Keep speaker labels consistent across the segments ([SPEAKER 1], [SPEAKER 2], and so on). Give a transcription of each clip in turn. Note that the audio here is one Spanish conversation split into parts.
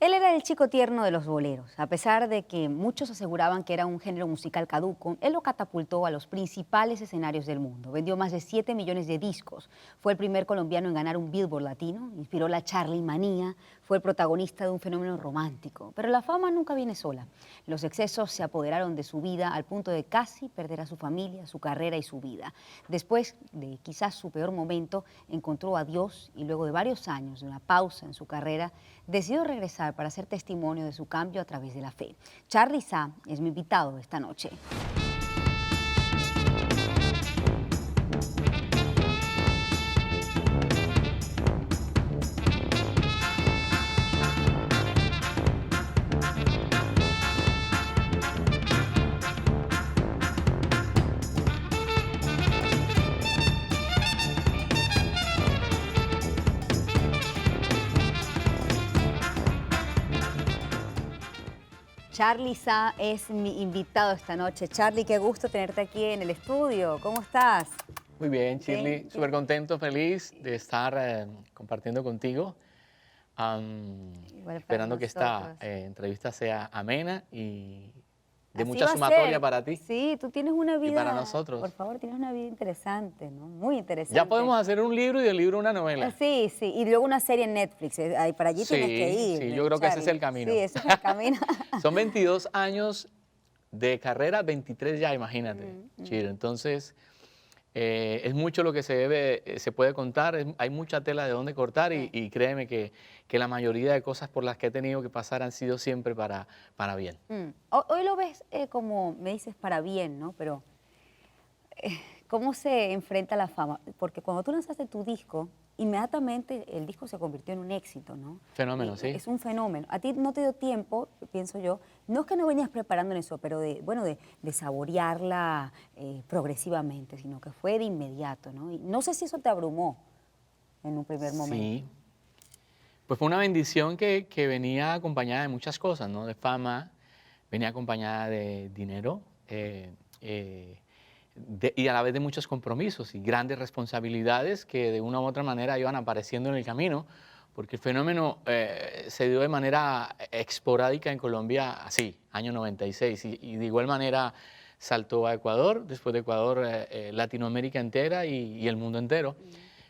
[SPEAKER 1] Él era el chico tierno de los boleros. A pesar de que muchos aseguraban que era un género musical caduco, él lo catapultó a los principales escenarios del mundo. Vendió más de 7 millones de discos. Fue el primer colombiano en ganar un Billboard latino, inspiró la Charly manía, fue el protagonista de un fenómeno romántico. Pero la fama nunca viene sola. Los excesos se apoderaron de su vida al punto de casi perder a su familia, su carrera y su vida. Después de quizás su peor momento, encontró a Dios y luego de varios años de una pausa en su carrera, decidió regresar para hacer testimonio de su cambio a través de la fe. Charly Sá es mi invitado esta noche. Charly Sá es mi invitado esta noche. Charly, qué gusto tenerte aquí en el estudio. ¿Cómo estás?
[SPEAKER 2] Muy bien, Shirley.
[SPEAKER 1] Bien.
[SPEAKER 2] Súper contento, feliz de estar compartiendo contigo.
[SPEAKER 1] Igual para
[SPEAKER 2] Esperando que esta
[SPEAKER 1] nosotros.
[SPEAKER 2] entrevista sea amena y de
[SPEAKER 1] Así
[SPEAKER 2] mucha
[SPEAKER 1] va a
[SPEAKER 2] sumatoria
[SPEAKER 1] ser.
[SPEAKER 2] para ti
[SPEAKER 1] Sí, tú tienes una vida.
[SPEAKER 2] y para nosotros.
[SPEAKER 1] Por favor, tienes una vida interesante, ¿no? Muy interesante.
[SPEAKER 2] Ya podemos hacer un libro y del libro una novela.
[SPEAKER 1] Sí, sí. Y luego una serie en Netflix. Ahí para allí tienes que ir.
[SPEAKER 2] Sí, yo creo que ese es el camino.
[SPEAKER 1] Sí, ese es el camino.
[SPEAKER 2] Son 22 años de carrera, 23 ya, imagínate, Chiro. Entonces, es mucho lo que se puede contar, hay mucha tela de dónde cortar y créeme que la mayoría de cosas por las que he tenido que pasar han sido siempre para bien.
[SPEAKER 1] Hoy lo ves como, me dices, para bien, ¿no? Pero, ¿cómo se enfrenta la fama? Porque cuando tú lanzaste tu disco, inmediatamente el disco se convirtió en un éxito, ¿no?
[SPEAKER 2] Fenómeno, sí.
[SPEAKER 1] Es un fenómeno. A ti no te dio tiempo, pienso yo, no es que no venías preparando en eso, pero de saborearla progresivamente, sino que fue de inmediato, ¿no? Y no sé si eso te abrumó en un primer momento.
[SPEAKER 2] Sí, pues fue una bendición que venía acompañada de muchas cosas, ¿no? De fama, venía acompañada de dinero y a la vez de muchos compromisos y grandes responsabilidades que de una u otra manera iban apareciendo en el camino, porque el fenómeno se dio de manera esporádica en Colombia, así, año 96, y de igual manera saltó a Ecuador, después de Ecuador Latinoamérica entera y el mundo entero.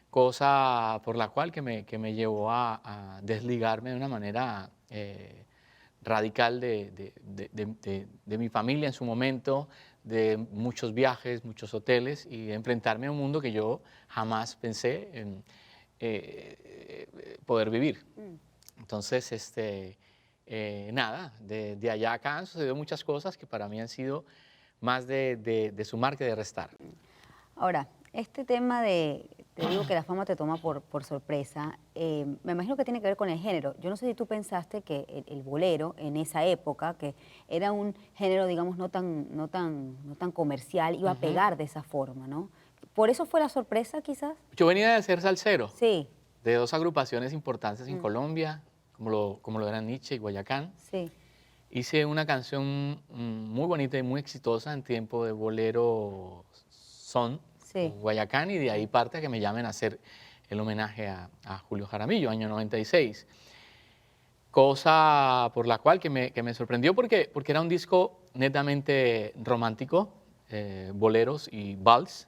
[SPEAKER 2] Cosa por la cual que me llevó a desligarme de una manera radical de mi familia en su momento, de muchos viajes, muchos hoteles y enfrentarme a un mundo que yo jamás pensé en poder vivir. Entonces, nada, de allá a acá han sucedido muchas cosas que para mí han sido más de sumar que de restar.
[SPEAKER 1] Ahora, este tema te digo que la fama te toma por sorpresa, me imagino que tiene que ver con el género. Yo no sé si tú pensaste que el bolero en esa época, que era un género, digamos, no tan comercial, iba a pegar de esa forma, ¿no? ¿Por eso fue la sorpresa, quizás?
[SPEAKER 2] Yo venía de ser salsero,
[SPEAKER 1] Sí,
[SPEAKER 2] de dos agrupaciones importantes en Colombia, como lo eran Nietzsche y Guayacán.
[SPEAKER 1] sí.
[SPEAKER 2] Hice una canción muy bonita y muy exitosa en tiempo de bolero son,
[SPEAKER 1] Sí.
[SPEAKER 2] Guayacán, y de ahí parte a que me llamen a hacer el homenaje a Julio Jaramillo, año 96. Cosa por la cual que me sorprendió porque era un disco netamente romántico, boleros y vals,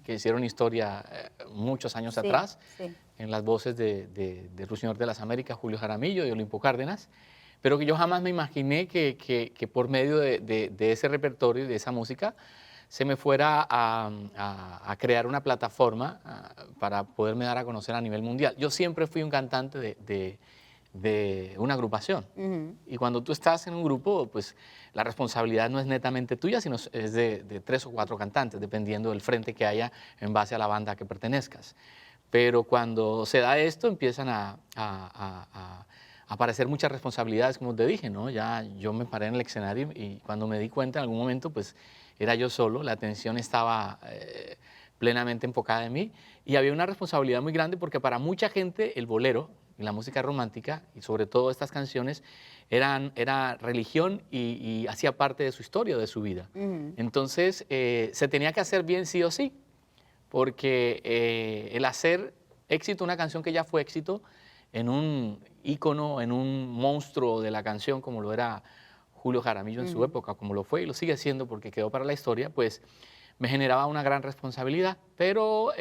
[SPEAKER 2] que hicieron historia muchos años
[SPEAKER 1] Sí,
[SPEAKER 2] atrás,
[SPEAKER 1] sí.
[SPEAKER 2] en las voces de Ruiseñor de las Américas, Julio Jaramillo y Olimpo Cárdenas, pero que yo jamás me imaginé que por medio de ese repertorio y de esa música se me fuera a crear una plataforma para poderme dar a conocer a nivel mundial. Yo siempre fui un cantante de una agrupación. Y cuando tú estás en un grupo, pues la responsabilidad no es netamente tuya, sino es de 3 o 4 cantantes, dependiendo del frente que haya en base a la banda a que pertenezcas. Pero cuando se da esto, empiezan a aparecer muchas responsabilidades, como te dije, ¿no? Ya yo me paré en el escenario y cuando me di cuenta en algún momento, pues era yo solo, la atención estaba plenamente enfocada en mí y había una responsabilidad muy grande porque para mucha gente el bolero y la música romántica y sobre todo estas canciones era religión y hacía parte de su historia, de su vida. Entonces se tenía que hacer bien sí o sí, porque el hacer éxito, una canción que ya fue éxito, en un ícono, en un monstruo de la canción como lo era Julio Jaramillo en su época, como lo fue y lo sigue siendo porque quedó para la historia, pues me generaba una gran responsabilidad, pero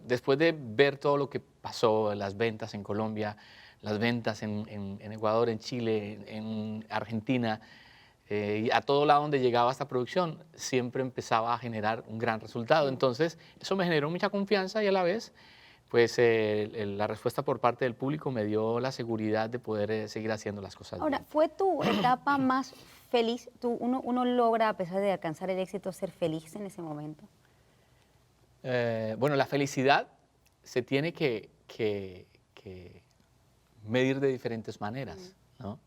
[SPEAKER 2] después de ver todo lo que pasó, las ventas en Colombia, las ventas en Ecuador, en Chile, en Argentina, y a todo lado donde llegaba esta producción, siempre empezaba a generar un gran resultado. Entonces, eso me generó mucha confianza y a la vez, pues la respuesta por parte del público me dio la seguridad de poder seguir haciendo las cosas
[SPEAKER 1] Ahora,
[SPEAKER 2] bien.
[SPEAKER 1] ¿fue tu etapa más feliz? Uno logra, a pesar de alcanzar el éxito, ser feliz en ese momento.
[SPEAKER 2] Bueno, la felicidad se tiene que medir de diferentes maneras, ¿no?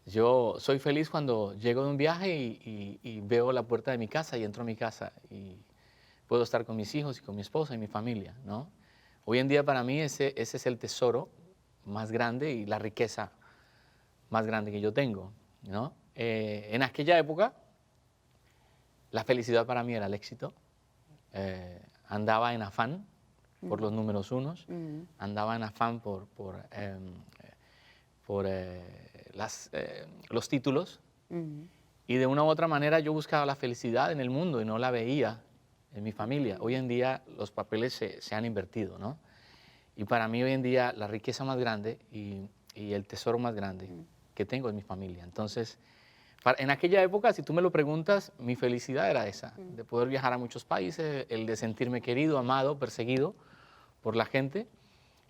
[SPEAKER 2] Yo soy feliz cuando llego de un viaje y veo la puerta de mi casa y entro a mi casa y puedo estar con mis hijos y con mi esposa y mi familia, ¿no? Hoy en día para mí ese es el tesoro más grande y la riqueza más grande que yo tengo, ¿no? En aquella época la felicidad para mí era el éxito. Andaba en afán por los números unos, andaba en afán por los títulos, y de una u otra manera yo buscaba la felicidad en el mundo y no la veía en mi familia. Hoy en día los papeles se han invertido, ¿no? Y para mí hoy en día la riqueza más grande y el tesoro más grande que tengo es mi familia. Entonces, en aquella época, si tú me lo preguntas, mi felicidad era esa, de poder viajar a muchos países, el de sentirme querido, amado, perseguido por la gente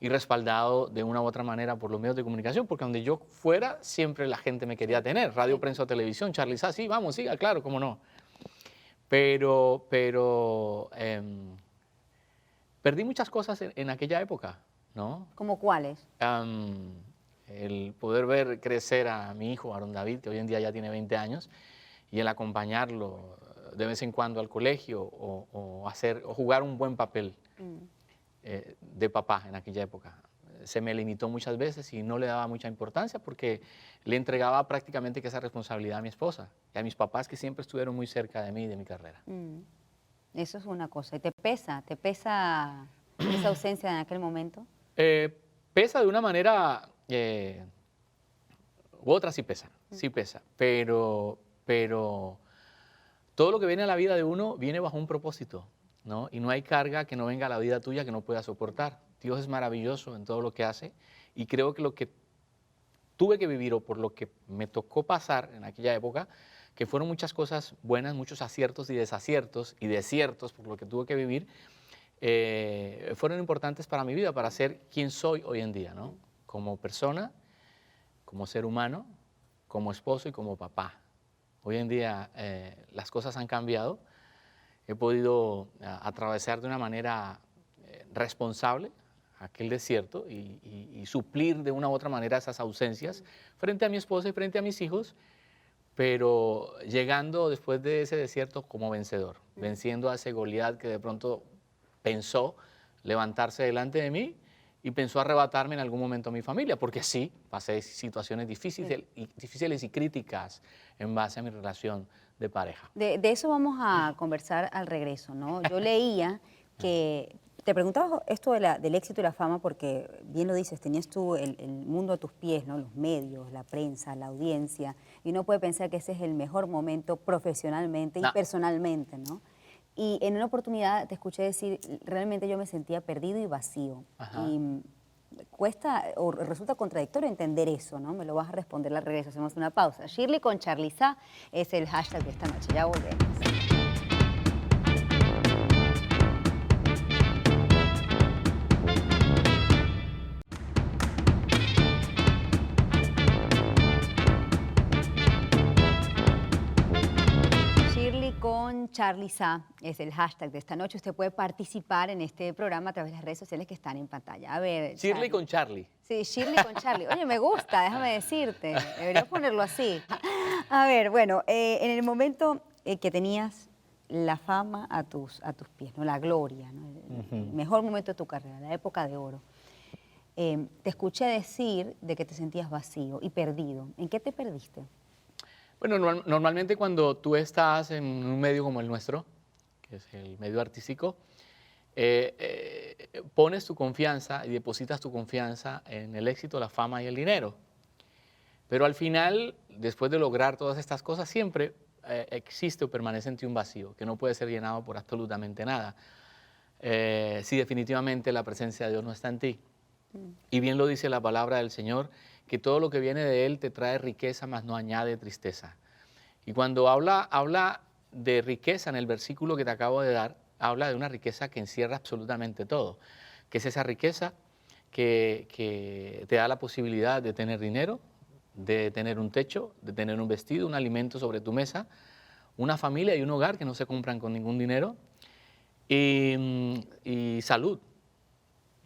[SPEAKER 2] y respaldado de una u otra manera por los medios de comunicación, porque donde yo fuera, siempre la gente me quería tener, radio, prensa o televisión. Charly Sá, sí, vamos, siga, claro, cómo no. Pero perdí muchas cosas en aquella época, ¿no?
[SPEAKER 1] ¿Cómo cuáles?
[SPEAKER 2] El poder ver crecer a mi hijo, Aaron David, que hoy en día ya tiene 20 años, y el acompañarlo de vez en cuando al colegio o jugar un buen papel de papá en aquella época. Se me limitó muchas veces y no le daba mucha importancia porque le entregaba prácticamente que esa responsabilidad a mi esposa y a mis papás que siempre estuvieron muy cerca de mí y de mi carrera.
[SPEAKER 1] Eso es una cosa. ¿Y te pesa esa ausencia en aquel momento?
[SPEAKER 2] Pesa de una manera u otra, sí pesa, pero todo lo que viene a la vida de uno viene bajo un propósito, ¿no? Y no hay carga que no venga a la vida tuya que no pueda soportar. Dios es maravilloso en todo lo que hace y creo que lo que tuve que vivir o por lo que me tocó pasar en aquella época, que fueron muchas cosas buenas, muchos aciertos y desaciertos y desiertos por lo que tuve que vivir, fueron importantes para mi vida, para ser quien soy hoy en día, ¿no? Como persona, como ser humano, como esposo y como papá. Hoy en día las cosas han cambiado. He podido atravesar de una manera responsable aquel desierto y suplir de una u otra manera esas ausencias frente a mi esposa y frente a mis hijos, pero llegando después de ese desierto como vencedor, venciendo a ese Goliat que de pronto pensó levantarse delante de mí y pensó arrebatarme en algún momento a mi familia, porque sí, pasé situaciones difíciles y críticas en base a mi relación de pareja.
[SPEAKER 1] De eso vamos a conversar al regreso, ¿no? Yo leía que te preguntaba esto del éxito y la fama porque, bien lo dices, tenías tú el mundo a tus pies, ¿no? Los medios, la prensa, la audiencia, y uno puede pensar que ese es el mejor momento profesionalmente y personalmente, ¿no? Y en una oportunidad te escuché decir, realmente yo me sentía perdido y vacío.
[SPEAKER 2] Ajá.
[SPEAKER 1] Y cuesta o resulta contradictorio entender eso, ¿no? Me lo vas a responder al regreso, hacemos una pausa. Shirley con Charly Sá es el hashtag de esta noche, ya volvemos. Con Charly Sá es el hashtag de esta noche. Usted puede participar en este programa a través de las redes sociales que están en pantalla. A ver,
[SPEAKER 2] Shirley con Charly.
[SPEAKER 1] Sí, Shirley con Charly. Oye, me gusta, déjame decirte. Debería ponerlo así. A ver, bueno, en el momento que tenías la fama a tus pies, ¿no? La gloria, ¿no? El mejor momento de tu carrera, la época de oro. Te escuché decir de que te sentías vacío y perdido. ¿En qué te perdiste?
[SPEAKER 2] Bueno, normalmente cuando tú estás en un medio como el nuestro, que es el medio artístico, pones tu confianza y depositas tu confianza en el éxito, la fama y el dinero. Pero al final, después de lograr todas estas cosas, siempre existe o permanece en ti un vacío que no puede ser llenado por absolutamente nada. Si definitivamente la presencia de Dios no está en ti. Y bien lo dice la palabra del Señor, que todo lo que viene de Él te trae riqueza, mas no añade tristeza. Y cuando habla de riqueza en el versículo que te acabo de dar, habla de una riqueza que encierra absolutamente todo, que es esa riqueza que te da la posibilidad de tener dinero, de tener un techo, de tener un vestido, un alimento sobre tu mesa, una familia y un hogar que no se compran con ningún dinero, y salud.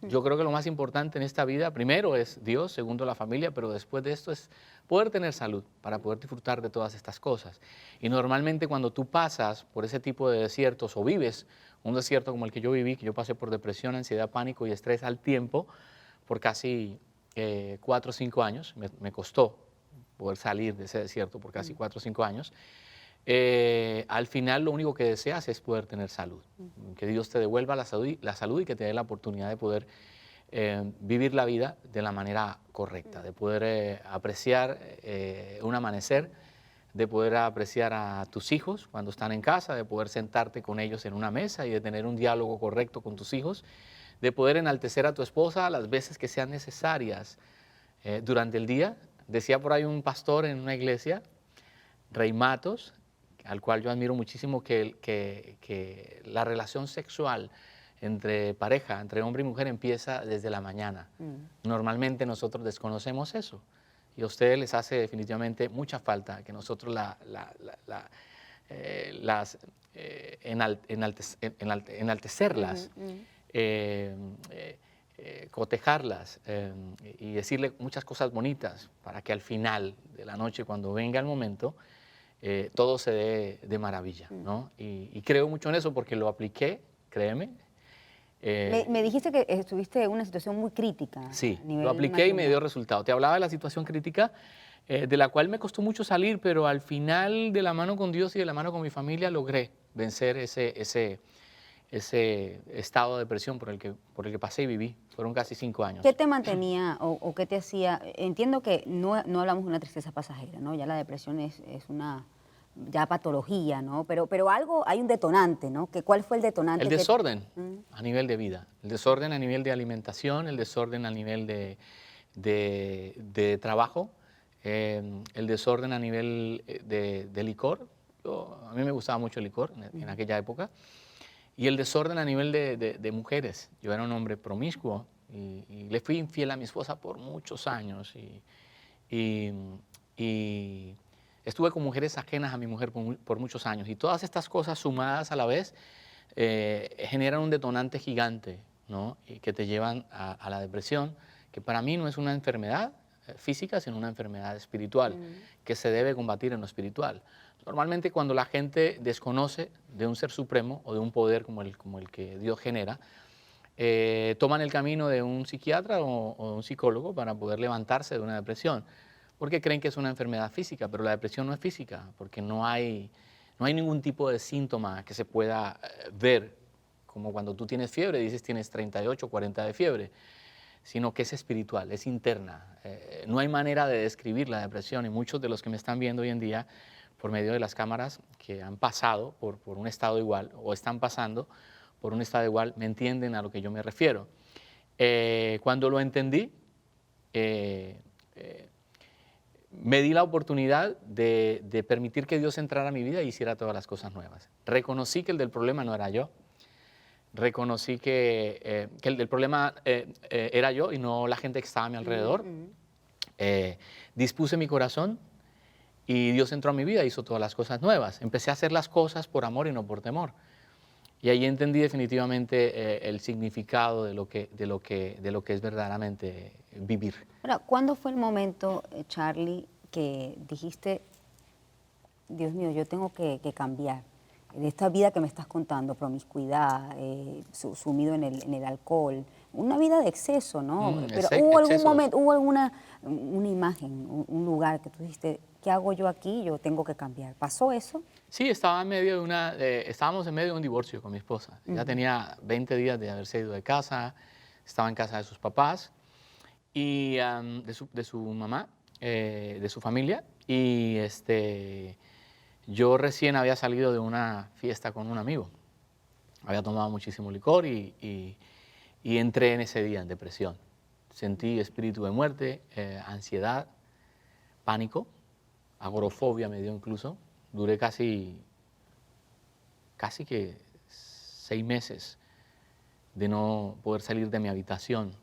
[SPEAKER 2] Yo creo que lo más importante en esta vida, primero es Dios, segundo la familia, pero después de esto es poder tener salud para poder disfrutar de todas estas cosas. Y normalmente cuando tú pasas por ese tipo de desiertos o vives un desierto como el que yo viví, que yo pasé por depresión, ansiedad, pánico y estrés al tiempo, por casi 4 o 5 años, me costó poder salir de ese desierto por casi 4 o 5 años, al final lo único que deseas es poder tener salud, que Dios te devuelva la salud y que te dé la oportunidad de poder vivir la vida de la manera correcta, de poder apreciar un amanecer, de poder apreciar a tus hijos cuando están en casa, de poder sentarte con ellos en una mesa y de tener un diálogo correcto con tus hijos, de poder enaltecer a tu esposa las veces que sean necesarias durante el día. Decía por ahí un pastor en una iglesia, Rey Matos, al cual yo admiro muchísimo, que la relación sexual entre pareja, entre hombre y mujer, empieza desde la mañana. Normalmente nosotros desconocemos eso y a ustedes les hace definitivamente mucha falta que nosotros enaltecerlas, cotejarlas y decirle muchas cosas bonitas para que al final de la noche, cuando venga el momento, todo se dé de maravilla, ¿no? Y creo mucho en eso porque lo apliqué, créeme.
[SPEAKER 1] Me dijiste que estuviste en una situación muy crítica.
[SPEAKER 2] Sí,
[SPEAKER 1] A nivel
[SPEAKER 2] lo apliqué y me dio
[SPEAKER 1] matrimonial.
[SPEAKER 2] resultado. Te hablaba de la situación crítica, de la cual me costó mucho salir, pero al final, de la mano con Dios y de la mano con mi familia, logré vencer ese estado de depresión por el que pasé y viví. Fueron casi 5 años.
[SPEAKER 1] ¿Qué te mantenía o qué te hacía? Entiendo que no hablamos de una tristeza pasajera, ¿no? Ya la depresión es una ya patología, ¿no? Pero algo, hay un detonante, ¿no? ¿Cuál fue el detonante?
[SPEAKER 2] El desorden a nivel de vida, el desorden a nivel de alimentación, el desorden a nivel de trabajo, el desorden a nivel de licor. A mí me gustaba mucho el licor en aquella época. Y el desorden a nivel de mujeres. Yo era un hombre promiscuo y le fui infiel a mi esposa por muchos años. Y estuve con mujeres ajenas a mi mujer por muchos años. Y todas estas cosas sumadas a la vez generan un detonante gigante, ¿no? Y que te llevan a la depresión, que para mí no es una enfermedad física, sino una enfermedad espiritual, que se debe combatir en lo espiritual. Normalmente cuando la gente desconoce de un ser supremo o de un poder como el que Dios genera, toman el camino de un psiquiatra o un psicólogo para poder levantarse de una depresión, porque creen que es una enfermedad física, pero la depresión no es física, porque no hay ningún tipo de síntoma que se pueda ver, como cuando tú tienes fiebre, dices tienes 38 o 40 de fiebre, sino que es espiritual, es interna. No hay manera de describir la depresión y muchos de los que me están viendo hoy en día por medio de las cámaras que han pasado por un estado igual o están pasando por un estado igual, me entienden a lo que yo me refiero. Cuando lo entendí, me di la oportunidad de permitir que Dios entrara a mi vida y hiciera todas las cosas nuevas. Reconocí que el del problema no era yo. Reconocí que el del problema era yo y no la gente que estaba a mi alrededor. Dispuse mi corazón y Dios entró a mi vida y hizo todas las cosas nuevas. Empecé a hacer las cosas por amor y no por temor. Y ahí entendí definitivamente el significado de lo que es verdaderamente vivir.
[SPEAKER 1] Ahora, ¿cuándo fue el momento, Charly, que dijiste, Dios mío, yo tengo que cambiar de esta vida que me estás contando, promiscuidad, sumido en el alcohol, una vida de exceso, ¿no? Pero
[SPEAKER 2] ¿hubo
[SPEAKER 1] algún momento, hubo una imagen, un lugar que tú dijiste, ¿qué hago yo aquí? Yo tengo que cambiar. ¿Pasó eso?
[SPEAKER 2] Sí, estábamos en medio de un divorcio con mi esposa. Ya tenía 20 días de haberse ido de casa, estaba en casa de sus papás y de su mamá, de su familia. Y yo recién había salido de una fiesta con un amigo. Había tomado muchísimo licor y entré en ese día en depresión. Sentí espíritu de muerte, ansiedad, pánico, agorafobia me dio incluso. Duré casi que 6 meses de no poder salir de mi habitación,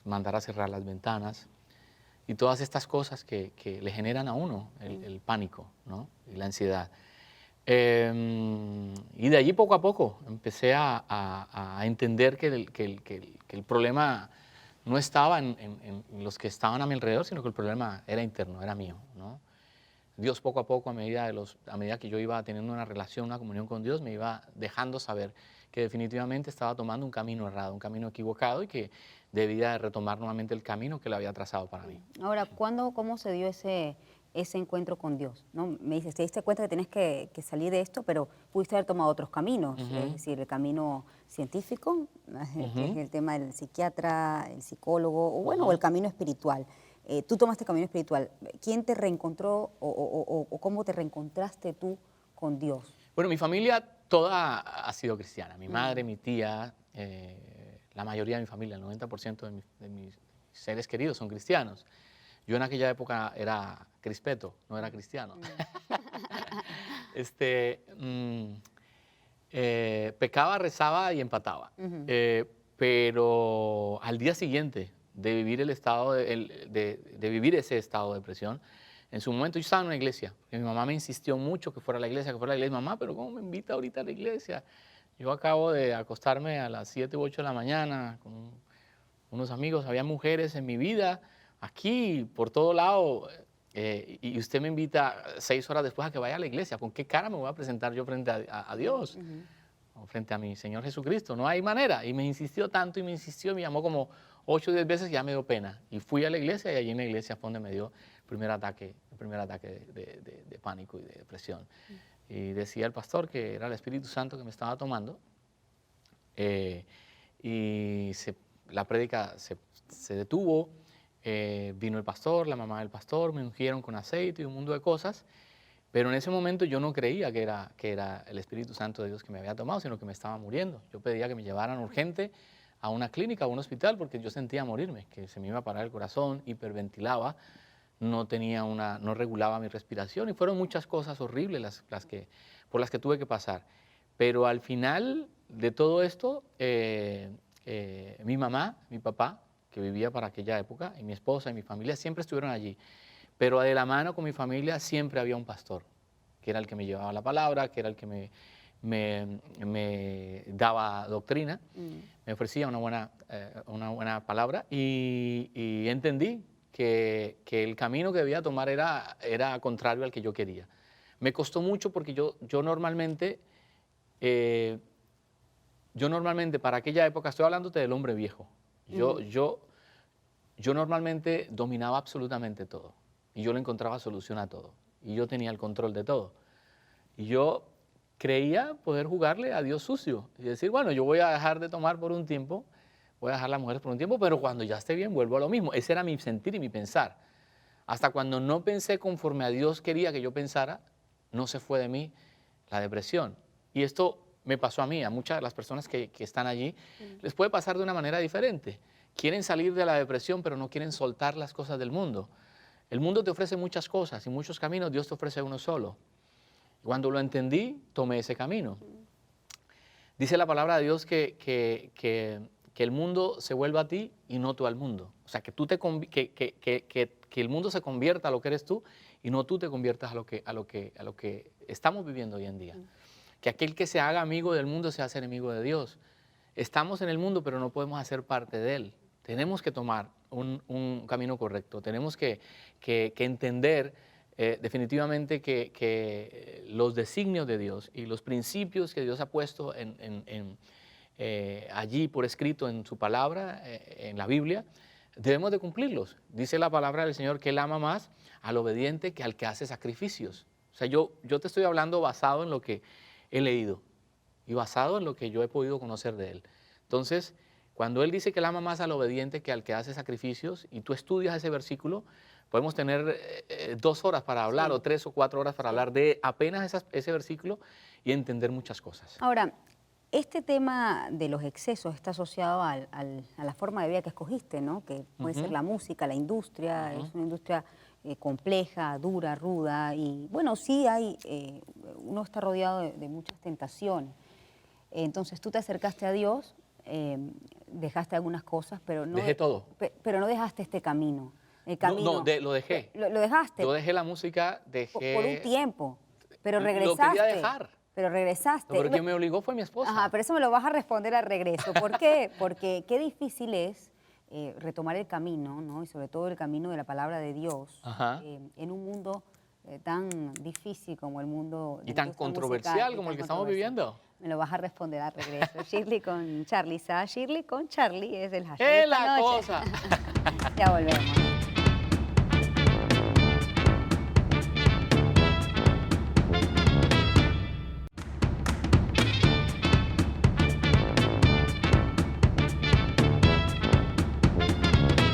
[SPEAKER 2] mandar a cerrar las ventanas y todas estas cosas que le generan a uno el pánico, ¿no? Y la ansiedad. Y de allí poco a poco empecé a entender que el problema no estaba en los que estaban a mi alrededor, sino que el problema era interno, era mío, ¿no? Dios poco a poco, a medida que yo iba teniendo una relación, una comunión con Dios, me iba dejando saber que definitivamente estaba tomando un camino errado, un camino equivocado y que debía retomar nuevamente el camino que Él había trazado para mí.
[SPEAKER 1] Ahora, cómo se dio ese encuentro con Dios? ¿No? Me dices, te diste cuenta que tienes que salir de esto, pero pudiste haber tomado otros caminos, es decir, el camino científico, que es el tema del psiquiatra, el psicólogo, o bueno, o el camino espiritual. Tú tomaste el camino espiritual. ¿Quién te reencontró o cómo te reencontraste tú con Dios?
[SPEAKER 2] Bueno, mi familia toda ha sido cristiana. Mi madre, mi tía, la mayoría de mi familia, el 90% de mis seres queridos son cristianos. Yo en aquella época era crispeto, no era cristiano. Pecaba, rezaba y empataba. Pero al día siguiente de vivir de vivir ese estado de depresión, en su momento yo estaba en una iglesia. Mi mamá me insistió mucho que fuera a la iglesia, que fuera a la iglesia. Mamá, pero ¿cómo me invita ahorita a la iglesia? Yo acabo de acostarme a las 7 u 8 de la mañana con unos amigos, había mujeres en mi vida, aquí, por todo lado, y usted me invita 6 horas después a que vaya a la iglesia. ¿Con qué cara me voy a presentar yo frente a Dios? O frente a mi Señor Jesucristo? No hay manera. Y me insistió tanto y me insistió, me llamó como 8 o 10 veces y ya me dio pena. Y fui a la iglesia y allí en la iglesia fue donde me dio el primer ataque de pánico y de depresión. Y decía el pastor que era el Espíritu Santo que me estaba tomando. Y la prédica se detuvo, vino el pastor, la mamá del pastor, me ungieron con aceite y un mundo de cosas, pero en ese momento yo no creía que era el Espíritu Santo de Dios que me había tomado, sino que me estaba muriendo. Yo pedía que me llevaran urgente a una clínica, a un hospital, porque yo sentía morirme, que se me iba a parar el corazón, hiperventilaba, no regulaba mi respiración y fueron muchas cosas horribles por las que tuve que pasar. Pero al final de todo esto, mi mamá, mi papá, que vivía para aquella época, y mi esposa y mi familia siempre estuvieron allí. Pero de la mano con mi familia siempre había un pastor, que era el que me llevaba la palabra, que era el que me daba doctrina, me ofrecía una buena palabra y entendí que el camino que debía tomar era contrario al que yo quería. Me costó mucho porque yo normalmente para aquella época, estoy hablándote del hombre viejo, yo normalmente dominaba absolutamente todo y yo le encontraba solución a todo y yo tenía el control de todo. Y yo creía poder jugarle a Dios sucio y decir, bueno, yo voy a dejar de tomar por un tiempo, voy a dejar las mujeres por un tiempo, pero cuando ya esté bien vuelvo a lo mismo. Ese era mi sentir y mi pensar. Hasta cuando no pensé conforme a Dios quería que yo pensara, no se fue de mí la depresión. Y esto me pasó a mí, a muchas de las personas que están allí, les puede pasar de una manera diferente. Quieren salir de la depresión, pero no quieren soltar las cosas del mundo. El mundo te ofrece muchas cosas y muchos caminos, Dios te ofrece uno solo. Cuando lo entendí, tomé ese camino. Dice la palabra de Dios que el mundo se vuelva a ti y no tú al mundo. O sea, que el mundo se convierta a lo que eres tú y no tú te conviertas a lo que estamos viviendo hoy en día. Que aquel que se haga amigo del mundo se hace enemigo de Dios. Estamos en el mundo, pero no podemos hacer parte de él. Tenemos que tomar un camino correcto. Tenemos que entender definitivamente que los designios de Dios y los principios que Dios ha puesto allí por escrito en su palabra, en la Biblia, debemos de cumplirlos. Dice la palabra del Señor que Él ama más al obediente que al que hace sacrificios. O sea, yo te estoy hablando basado en lo que he leído y basado en lo que yo he podido conocer de Él. Entonces, cuando Él dice que Él ama más al obediente que al que hace sacrificios, y tú estudias ese versículo, podemos tener 2 horas para hablar,
[SPEAKER 1] Sí.
[SPEAKER 2] o 3 o 4 horas para hablar de apenas ese versículo y entender muchas cosas.
[SPEAKER 1] Ahora, este tema de los excesos está asociado a la forma de vida que escogiste, ¿no? Que puede ser
[SPEAKER 2] Ujú,
[SPEAKER 1] la música, la industria,
[SPEAKER 2] ujú.
[SPEAKER 1] es una industria compleja, dura, ruda, y bueno, sí hay, uno está rodeado de muchas tentaciones. Entonces tú te acercaste a Dios, dejaste algunas cosas, pero no,
[SPEAKER 2] Dejé todo.
[SPEAKER 1] pero no dejaste este camino. El
[SPEAKER 2] No, no,
[SPEAKER 1] camino,
[SPEAKER 2] lo dejé.
[SPEAKER 1] lo dejaste
[SPEAKER 2] Yo dejé la música,
[SPEAKER 1] por un
[SPEAKER 2] dejé,
[SPEAKER 1] tiempo, pero
[SPEAKER 2] lo quería
[SPEAKER 1] regresaste,
[SPEAKER 2] dejar.
[SPEAKER 1] pero
[SPEAKER 2] No,
[SPEAKER 1] regresaste.
[SPEAKER 2] pero quien me obligó fue mi
[SPEAKER 1] Ajá,
[SPEAKER 2] esposa.
[SPEAKER 1] pero eso me lo vas a responder al regreso. ¿Por qué? Porque qué difícil es retomar el camino, ¿no? Y sobre todo el camino de la palabra de Dios
[SPEAKER 2] Ajá.
[SPEAKER 1] en un mundo tan difícil como el mundo de
[SPEAKER 2] Y
[SPEAKER 1] la
[SPEAKER 2] tan
[SPEAKER 1] industria
[SPEAKER 2] controversial
[SPEAKER 1] musical, y
[SPEAKER 2] como
[SPEAKER 1] tan
[SPEAKER 2] el que estamos
[SPEAKER 1] controversial.
[SPEAKER 2] viviendo.
[SPEAKER 1] Me lo vas a responder al regreso. Shirley con Charlie Sa. Shirley con Charlie es el hashtag de
[SPEAKER 2] ¡Es
[SPEAKER 1] esta
[SPEAKER 2] la
[SPEAKER 1] noche.
[SPEAKER 2] cosa!
[SPEAKER 1] Ya volvemos.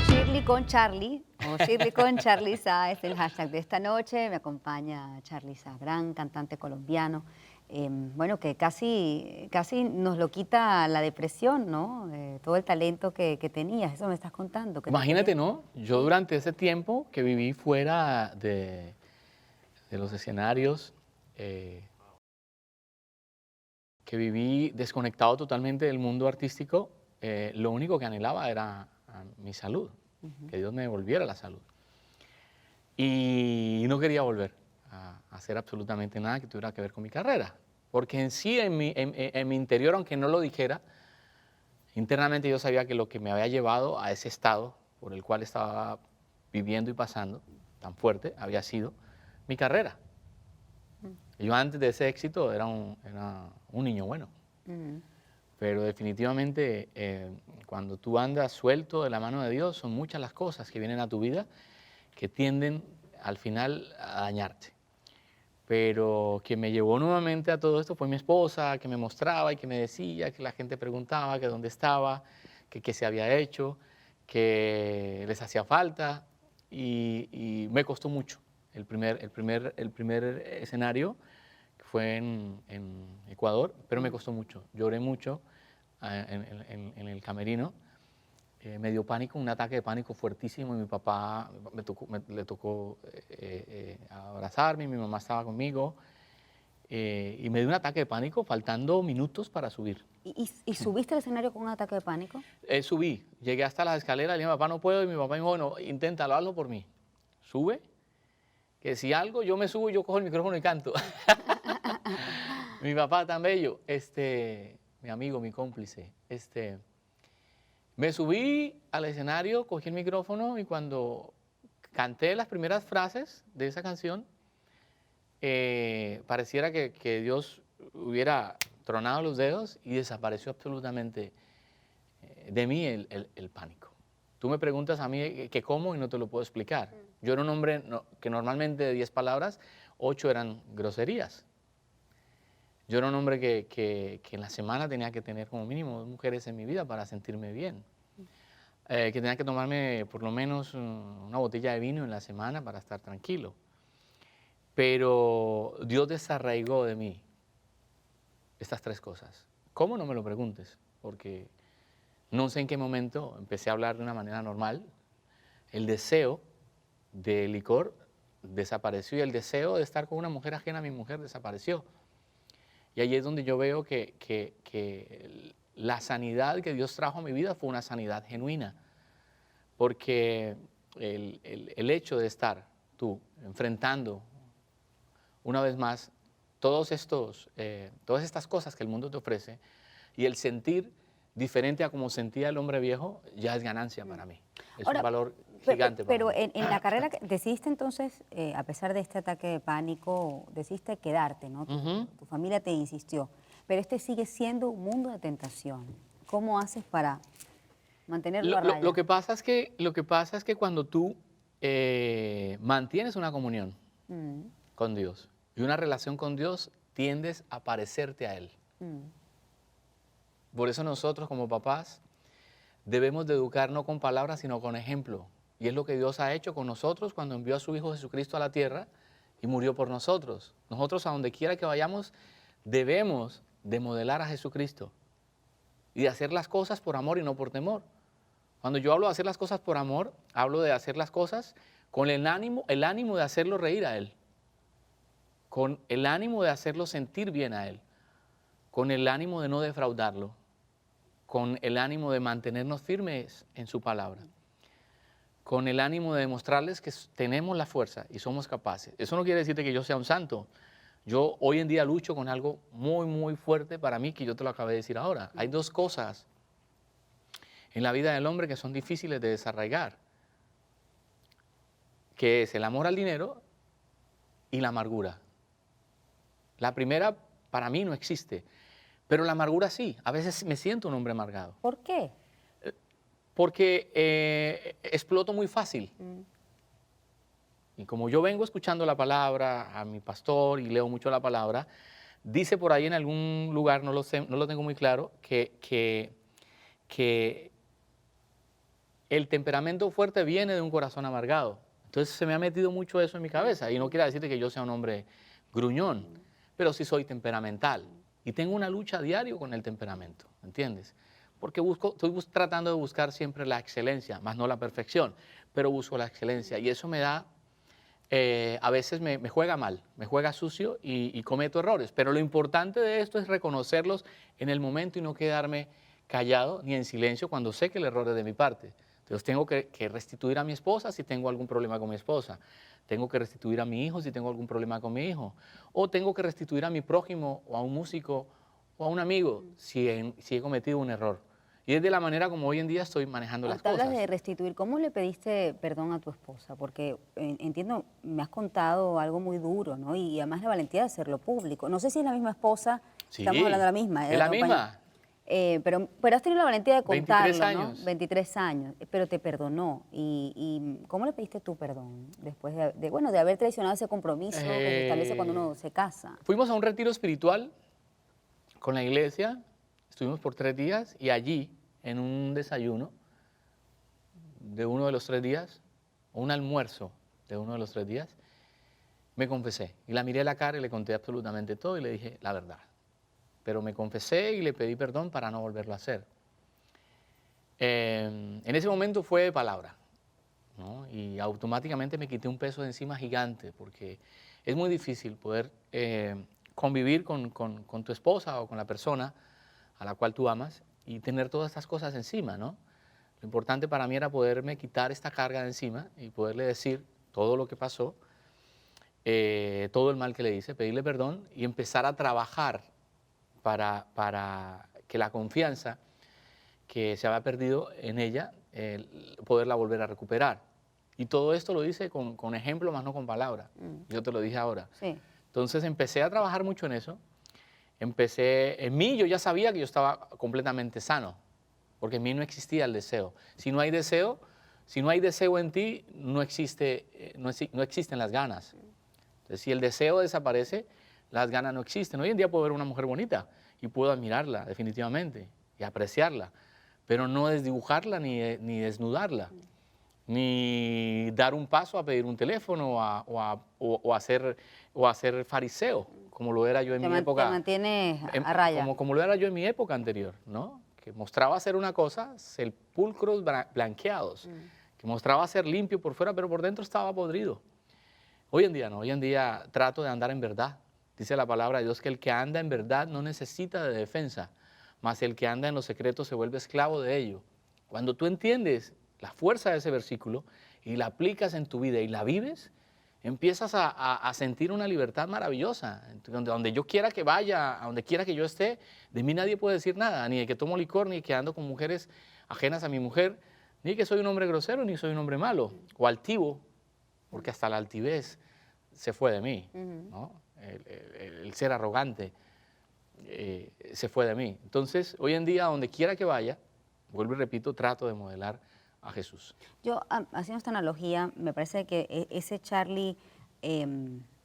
[SPEAKER 1] Shirley con Charlie, o Shirley con Charlie Sa es el hashtag de esta noche. Me acompaña Charlie Sa, gran cantante colombiano. Bueno, que casi nos lo quita la depresión, ¿no? Todo el talento que tenías, eso me estás contando. Que te
[SPEAKER 2] Imagínate,
[SPEAKER 1] quería-
[SPEAKER 2] ¿no? Yo durante ese tiempo que viví fuera de los escenarios, eh, que viví desconectado totalmente del mundo artístico, lo único que anhelaba era mi salud, que Dios me devolviera la salud. Y no quería volver a hacer absolutamente nada que tuviera que ver con mi carrera, porque en sí, en mi interior, aunque no lo dijera, internamente yo sabía que lo que me había llevado a ese estado por el cual estaba viviendo y pasando tan fuerte había sido mi carrera. Yo antes de ese éxito era un niño bueno,
[SPEAKER 1] Mm.
[SPEAKER 2] pero definitivamente cuando tú andas suelto de la mano de Dios, son muchas las cosas que vienen a tu vida que tienden al final a dañarte. Pero quien me llevó nuevamente a todo esto fue mi esposa, que me mostraba y que me decía, que la gente preguntaba que dónde estaba, que qué se había hecho, que les hacía falta, y me costó mucho. El primer escenario que fue en Ecuador, pero me costó mucho. Lloré mucho en el camerino. Me dio pánico, un ataque de pánico fuertísimo, y mi papá le tocó abrazarme, mi mamá estaba conmigo, y me dio un ataque de pánico faltando minutos para subir.
[SPEAKER 1] ¿Y subiste al escenario con un ataque de pánico?
[SPEAKER 2] Subí, llegué hasta las escaleras, le dije, papá, no puedo, y mi papá me dijo, bueno, inténtalo, hazlo por mí. Sube, que si algo, yo me subo y yo cojo el micrófono y canto. Mi papá tan bello, mi amigo, mi cómplice, me subí al escenario, cogí el micrófono, y cuando canté las primeras frases de esa canción, pareciera que Dios hubiera tronado los dedos y desapareció absolutamente de mí el pánico. Tú me preguntas a mí que cómo, y no te lo puedo explicar. Yo era un hombre que normalmente de 10 palabras, 8 eran groserías. Yo era un hombre que en la semana tenía que tener como mínimo 2 mujeres en mi vida para sentirme bien. Que tenía que tomarme por lo menos una botella de vino en la semana para estar tranquilo. Pero Dios desarraigó de mí estas 3 cosas. ¿Cómo? No me lo preguntes, porque no sé en qué momento empecé a hablar de una manera normal. El deseo de licor desapareció, y el deseo de estar con una mujer ajena a mi mujer desapareció. Y ahí es donde yo veo que la sanidad que Dios trajo a mi vida fue una sanidad genuina, porque el hecho de estar tú enfrentando una vez más todas estas cosas que el mundo te ofrece, y el sentir diferente a como sentía el hombre viejo, ya es ganancia para mí. Es
[SPEAKER 1] Ahora,
[SPEAKER 2] un valor gigante para
[SPEAKER 1] pero
[SPEAKER 2] mí.
[SPEAKER 1] en la carrera, decidiste entonces, a pesar de este ataque de pánico, decidiste quedarte, ¿no?
[SPEAKER 2] Ujú.
[SPEAKER 1] Tu familia te insistió, pero este sigue siendo un mundo de tentación. ¿Cómo haces para mantenerlo a raya.
[SPEAKER 2] Lo que pasa es que cuando tú mantienes una comunión
[SPEAKER 1] Mm,
[SPEAKER 2] con Dios y una relación con Dios, tiendes a parecerte a Él.
[SPEAKER 1] mm.
[SPEAKER 2] Por eso nosotros como papás debemos de educar no con palabras, sino con ejemplo. Y es lo que Dios ha hecho con nosotros cuando envió a su Hijo Jesucristo a la tierra y murió por nosotros. Nosotros a donde quiera que vayamos debemos de modelar a Jesucristo y de hacer las cosas por amor y no por temor. Cuando yo hablo de hacer las cosas por amor, hablo de hacer las cosas con el ánimo de hacerlo reír a Él, con el ánimo de hacerlo sentir bien a Él, con el ánimo de no defraudarlo, con el ánimo de mantenernos firmes en su palabra, con el ánimo de demostrarles que tenemos la fuerza y somos capaces. Eso no quiere decir que yo sea un santo. Yo hoy en día lucho con algo muy, muy fuerte para mí, que yo te lo acabé de decir ahora. Hay dos cosas en la vida del hombre que son difíciles de desarraigar, que es el amor al dinero y la amargura. La primera para mí no existe, pero la amargura sí. A veces me siento un hombre amargado,
[SPEAKER 1] ¿Por qué?
[SPEAKER 2] porque exploto muy fácil.
[SPEAKER 1] Mm,
[SPEAKER 2] Y como yo vengo escuchando la palabra a mi pastor y leo mucho la palabra, dice por ahí en algún lugar, no lo sé, no lo tengo muy claro, que el temperamento fuerte viene de un corazón amargado. Entonces se me ha metido mucho eso en mi cabeza. Y no quiere decir que yo sea un hombre gruñón, pero sí soy temperamental. Y tengo una lucha a diario con el temperamento, ¿entiendes? Porque estoy tratando de buscar siempre la excelencia, más no la perfección, pero busco la excelencia. Y eso me da, a veces me juega mal, me juega sucio y cometo errores. Pero lo importante de esto es reconocerlos en el momento y no quedarme callado ni en silencio cuando sé que el error es de mi parte. Entonces tengo que restituir a mi esposa si tengo algún problema con mi esposa. Tengo que restituir a mi hijo si tengo algún problema con mi hijo. O tengo que restituir a mi prójimo o a un músico o a un amigo si he cometido un error. Y es de la manera como hoy en día estoy manejando las
[SPEAKER 1] Cuando hablas
[SPEAKER 2] cosas.
[SPEAKER 1] de restituir, ¿cómo le pediste perdón a tu esposa? Porque entiendo, me has contado algo muy duro, ¿no? Y además la valentía de hacerlo público. No sé si es la misma esposa,
[SPEAKER 2] Sí,
[SPEAKER 1] estamos hablando de la misma.
[SPEAKER 2] es la misma.
[SPEAKER 1] Pero has tenido la valentía de
[SPEAKER 2] 23
[SPEAKER 1] contarlo, ¿no?
[SPEAKER 2] años.
[SPEAKER 1] 23 años, pero te perdonó. ¿Y cómo le pediste tu perdón después bueno, de haber traicionado ese compromiso que se establece cuando uno se casa?
[SPEAKER 2] Fuimos a un retiro espiritual con la iglesia, estuvimos por 3 días y allí, en un desayuno de uno de los 3 días, o un almuerzo de uno de los 3 días, me confesé y la miré a la cara y le conté absolutamente todo y le dije la verdad. Pero me confesé y le pedí perdón para no volverlo a hacer. En ese momento fue de palabra, ¿no? Y automáticamente me quité un peso de encima gigante porque es muy difícil poder convivir con tu esposa o con la persona a la cual tú amas y tener todas estas cosas encima, ¿no? Lo importante para mí era poderme quitar esta carga de encima y poderle decir todo lo que pasó, todo el mal que le hice, pedirle perdón y empezar a trabajar para que la confianza que se había perdido en ella, poderla volver a recuperar. Y todo esto lo hice con ejemplo, más no con palabras. Yo te lo dije ahora.
[SPEAKER 1] Sí.
[SPEAKER 2] Entonces empecé a trabajar mucho en eso. En mí yo ya sabía que yo estaba completamente sano, porque en mí no existía el deseo. Si no hay deseo en ti, no existen las ganas. Entonces, si el deseo desaparece, las ganas no existen. Hoy en día puedo ver una mujer bonita y puedo admirarla definitivamente y apreciarla, pero no desdibujarla ni desnudarla, ni dar un paso a pedir un teléfono o a ser fariseo, como lo era yo en mi época.
[SPEAKER 1] Te mantienes a raya.
[SPEAKER 2] Como lo era yo en mi época anterior, ¿no? Que mostraba ser una cosa, sepulcros blanqueados, que mostraba ser limpio por fuera, pero por dentro estaba podrido. Hoy en día no, hoy en día trato de andar en verdad. Dice la palabra de Dios que el que anda en verdad no necesita de defensa, mas el que anda en los secretos se vuelve esclavo de ello. Cuando tú entiendes la fuerza de ese versículo y la aplicas en tu vida y la vives, empiezas a sentir una libertad maravillosa. Donde yo quiera que vaya, a donde quiera que yo esté, de mí nadie puede decir nada, ni de que tomo licor, ni que ando con mujeres ajenas a mi mujer, ni que soy un hombre grosero, ni soy un hombre malo o altivo, porque hasta la altivez se fue de mí, ¿no? El ser arrogante se fue de mí. Entonces, hoy en día, donde quiera que vaya, vuelvo y repito, trato de modelar a Jesús.
[SPEAKER 1] Yo, haciendo esta analogía, me parece que ese Charlie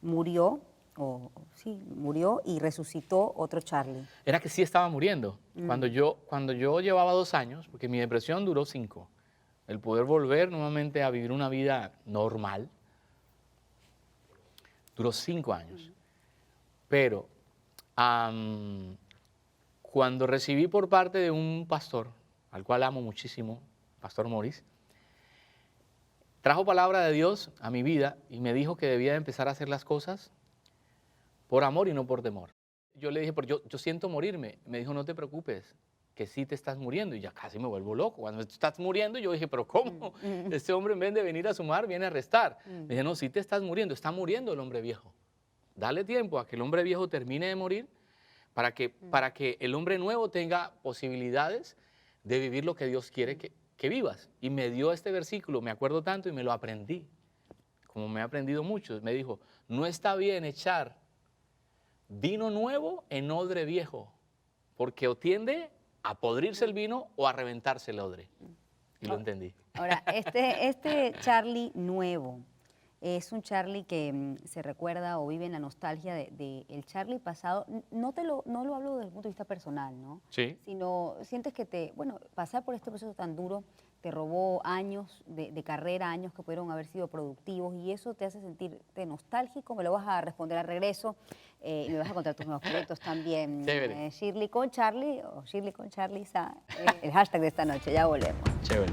[SPEAKER 1] murió, sí, murió y resucitó otro Charlie.
[SPEAKER 2] Era que sí estaba muriendo. Cuando yo llevaba 2 años, porque mi depresión duró 5, el poder volver nuevamente a vivir una vida normal, duró 5 años. Pero cuando recibí por parte de un pastor, al cual amo muchísimo, Pastor Morris, trajo palabra de Dios a mi vida y me dijo que debía empezar a hacer las cosas por amor y no por temor. Yo le dije, pero yo siento morirme. Me dijo, no te preocupes, que sí te estás muriendo. Y ya casi me vuelvo loco. Cuando estás muriendo, yo dije, pero ¿cómo? Este hombre en vez de venir a sumar, viene a restar. Me dije, no, sí te estás muriendo, está muriendo el hombre viejo. Dale tiempo a que el hombre viejo termine de morir para que el hombre nuevo tenga posibilidades de vivir lo que Dios quiere que vivas. Y me dio este versículo, me acuerdo tanto y me lo aprendí, como me he aprendido mucho. Me dijo, no está bien echar vino nuevo en odre viejo, porque o tiende a podrirse el vino o a reventarse el odre. Y lo entendí.
[SPEAKER 1] Ahora, este Charlie nuevo es un Charlie que se recuerda o vive en la nostalgia de el Charlie pasado. No lo hablo desde el punto de vista personal, ¿no?
[SPEAKER 2] Sí.
[SPEAKER 1] Sino sientes que pasar por este proceso tan duro te robó años de carrera, años que pudieron haber sido productivos y eso te hace sentirte nostálgico. Me lo vas a responder al regreso y me vas a contar tus nuevos proyectos también. Shirley con Charlie o Shirley con Charly, el hashtag de esta noche. Ya volvemos.
[SPEAKER 2] Chévere.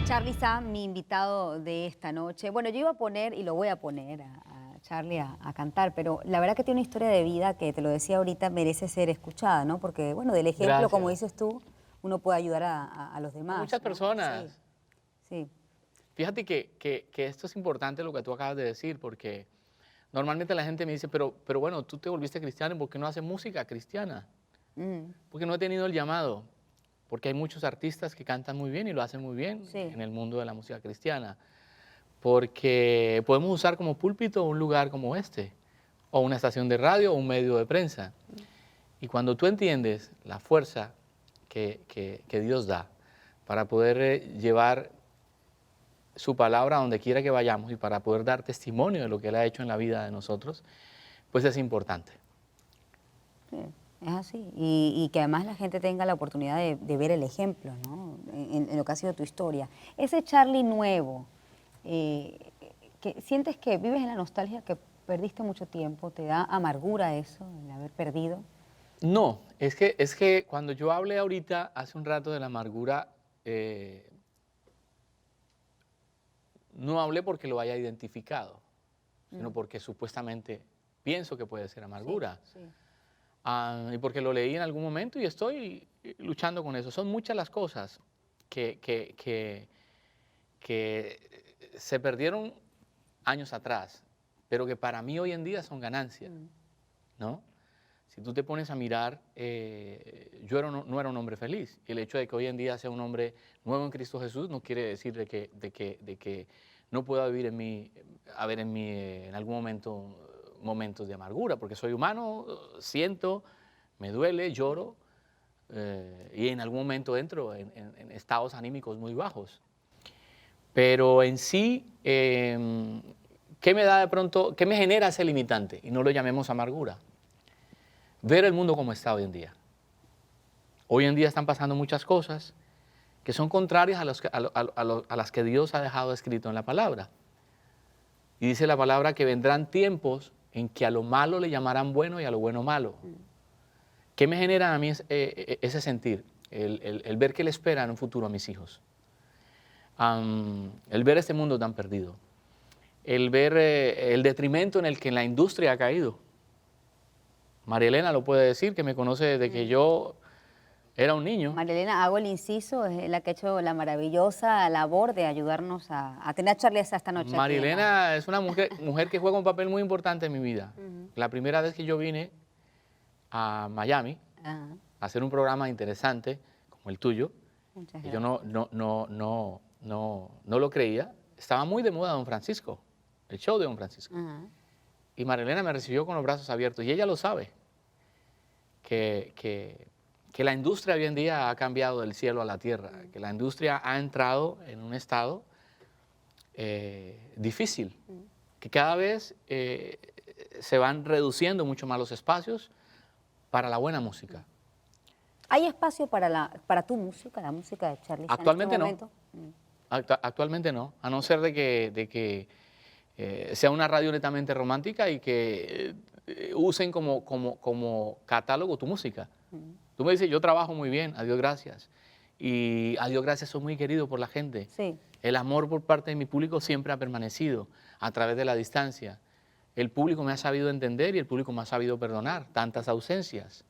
[SPEAKER 1] Charly Sa, mi invitado de esta noche. Bueno, yo iba a poner, y lo voy a poner a Charly a cantar, pero la verdad que tiene una historia de vida que, te lo decía ahorita, merece ser escuchada, ¿no? Porque, bueno, del ejemplo,
[SPEAKER 2] Gracias.
[SPEAKER 1] como dices tú, uno puede ayudar a los demás.
[SPEAKER 2] Muchas
[SPEAKER 1] ¿no?
[SPEAKER 2] personas.
[SPEAKER 1] Sí.
[SPEAKER 2] Fíjate que esto es importante lo que tú acabas de decir, porque normalmente la gente me dice, pero bueno, tú te volviste cristiano, ¿por qué no haces música cristiana? Porque no he tenido el llamado, porque hay muchos artistas que cantan muy bien y lo hacen muy bien en el mundo de la música cristiana, porque podemos usar como púlpito un lugar como este, o una estación de radio o un medio de prensa. Y cuando tú entiendes la fuerza que Dios da para poder llevar su palabra a donde quiera que vayamos y para poder dar testimonio de lo que Él ha hecho en la vida de nosotros, pues es importante.
[SPEAKER 1] Sí, es así. Y que además la gente tenga la oportunidad de ver el ejemplo, ¿no? En lo que ha sido tu historia. Ese Charly nuevo, que sientes que vives en la nostalgia, que perdiste mucho tiempo, ¿te da amargura eso, el haber perdido?
[SPEAKER 2] No, es que cuando yo hablé ahorita, hace un rato, de la amargura, no hablé porque lo haya identificado, sino porque supuestamente pienso que puede ser amargura.
[SPEAKER 1] Sí.
[SPEAKER 2] Y porque lo leí en algún momento y estoy luchando con eso. Son muchas las cosas que se perdieron años atrás, pero que para mí hoy en día son ganancias, ¿no? Si tú te pones a mirar, yo no era un hombre feliz. Y el hecho de que hoy en día sea un hombre nuevo en Cristo Jesús no quiere decir de que no pueda vivir en algún momento momentos de amargura, porque soy humano, siento, me duele, lloro, y en algún momento entro en estados anímicos muy bajos. Pero en sí, ¿qué me da de pronto, qué me genera ese limitante? Y no lo llamemos amargura. Ver el mundo como está hoy en día. Hoy en día están pasando muchas cosas que son contrarias a las que Dios ha dejado escrito en la palabra. Y dice la palabra que vendrán tiempos en que a lo malo le llamarán bueno y a lo bueno malo. ¿Qué me genera a mí ese sentir? El ver qué le espera en un futuro a mis hijos. El ver este mundo tan perdido. El ver el detrimento en el que la industria ha caído. María Elena lo puede decir, que me conoce desde que yo era un niño.
[SPEAKER 1] María Elena, hago el inciso, es la que ha hecho la maravillosa labor de ayudarnos a tener a Charly esta noche.
[SPEAKER 2] María Elena es una mujer que juega un papel muy importante en mi vida. La primera vez que yo vine a Miami a hacer un programa interesante como el tuyo,
[SPEAKER 1] Muchas
[SPEAKER 2] Y yo
[SPEAKER 1] gracias.
[SPEAKER 2] no lo creía. Estaba muy de moda Don Francisco, el show de Don Francisco.
[SPEAKER 1] Ajá.
[SPEAKER 2] Y Marilena me recibió con los brazos abiertos y ella lo sabe, que la industria hoy en día ha cambiado del cielo a la tierra, que la industria ha entrado en un estado difícil, que cada vez se van reduciendo mucho más los espacios para la buena música.
[SPEAKER 1] ¿Hay espacio para tu música, la música de Charly en este
[SPEAKER 2] Actualmente no,
[SPEAKER 1] momento?
[SPEAKER 2] actualmente no, a no ser de que sea una radio netamente romántica y que usen como catálogo tu música. Tú me dices, yo trabajo muy bien, a Dios gracias. Y a Dios gracias soy muy querido por la gente.
[SPEAKER 1] Sí.
[SPEAKER 2] El amor por parte de mi público siempre ha permanecido a través de la distancia. El público me ha sabido entender y el público me ha sabido perdonar tantas ausencias.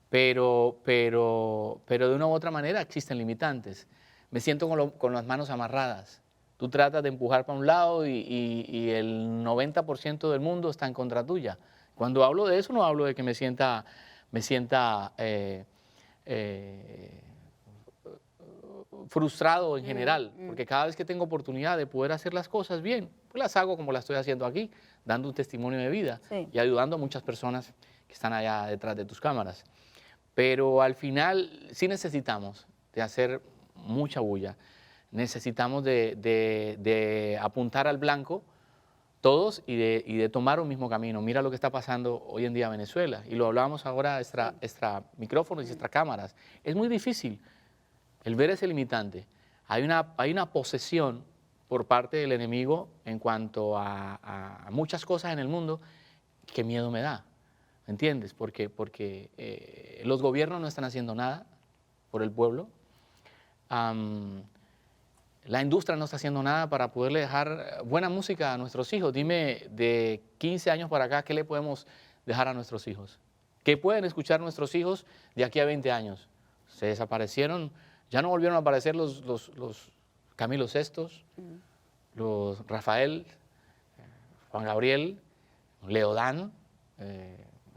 [SPEAKER 2] Pero de una u otra manera existen limitantes. Me siento con las manos amarradas. Tú tratas de empujar para un lado y el 90% del mundo está en contra tuya. Cuando hablo de eso no hablo de que me sienta frustrado en general, porque cada vez que tengo oportunidad de poder hacer las cosas bien, pues las hago como las estoy haciendo aquí, dando un testimonio de vida
[SPEAKER 1] Sí.
[SPEAKER 2] y ayudando a muchas personas que están allá detrás de tus cámaras. Pero al final sí necesitamos de hacer mucha bulla, necesitamos de apuntar al blanco todos y de tomar un mismo camino. Mira lo que está pasando hoy en día en Venezuela y lo hablábamos ahora extra micrófonos y extra cámaras. Es muy difícil el ver ese limitante. Hay una posesión por parte del enemigo en cuanto a muchas cosas en el mundo que miedo me da. ¿Me entiendes? Porque los gobiernos no están haciendo nada por el pueblo. La industria no está haciendo nada para poderle dejar buena música a nuestros hijos. Dime, de 15 años para acá, ¿qué le podemos dejar a nuestros hijos? ¿Qué pueden escuchar nuestros hijos de aquí a 20 años? Se desaparecieron, ya no volvieron a aparecer los Camilo Sestos, los Rafael, Juan Gabriel, Leodán,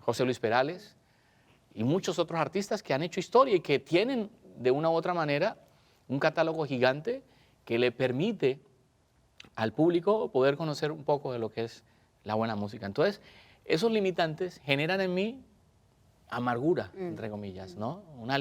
[SPEAKER 2] José Luis Perales y muchos otros artistas que han hecho historia y que tienen de una u otra manera un catálogo gigante que le permite al público poder conocer un poco de lo que es la buena música. Entonces, esos limitantes generan en mí amargura, entre comillas, ¿no? Una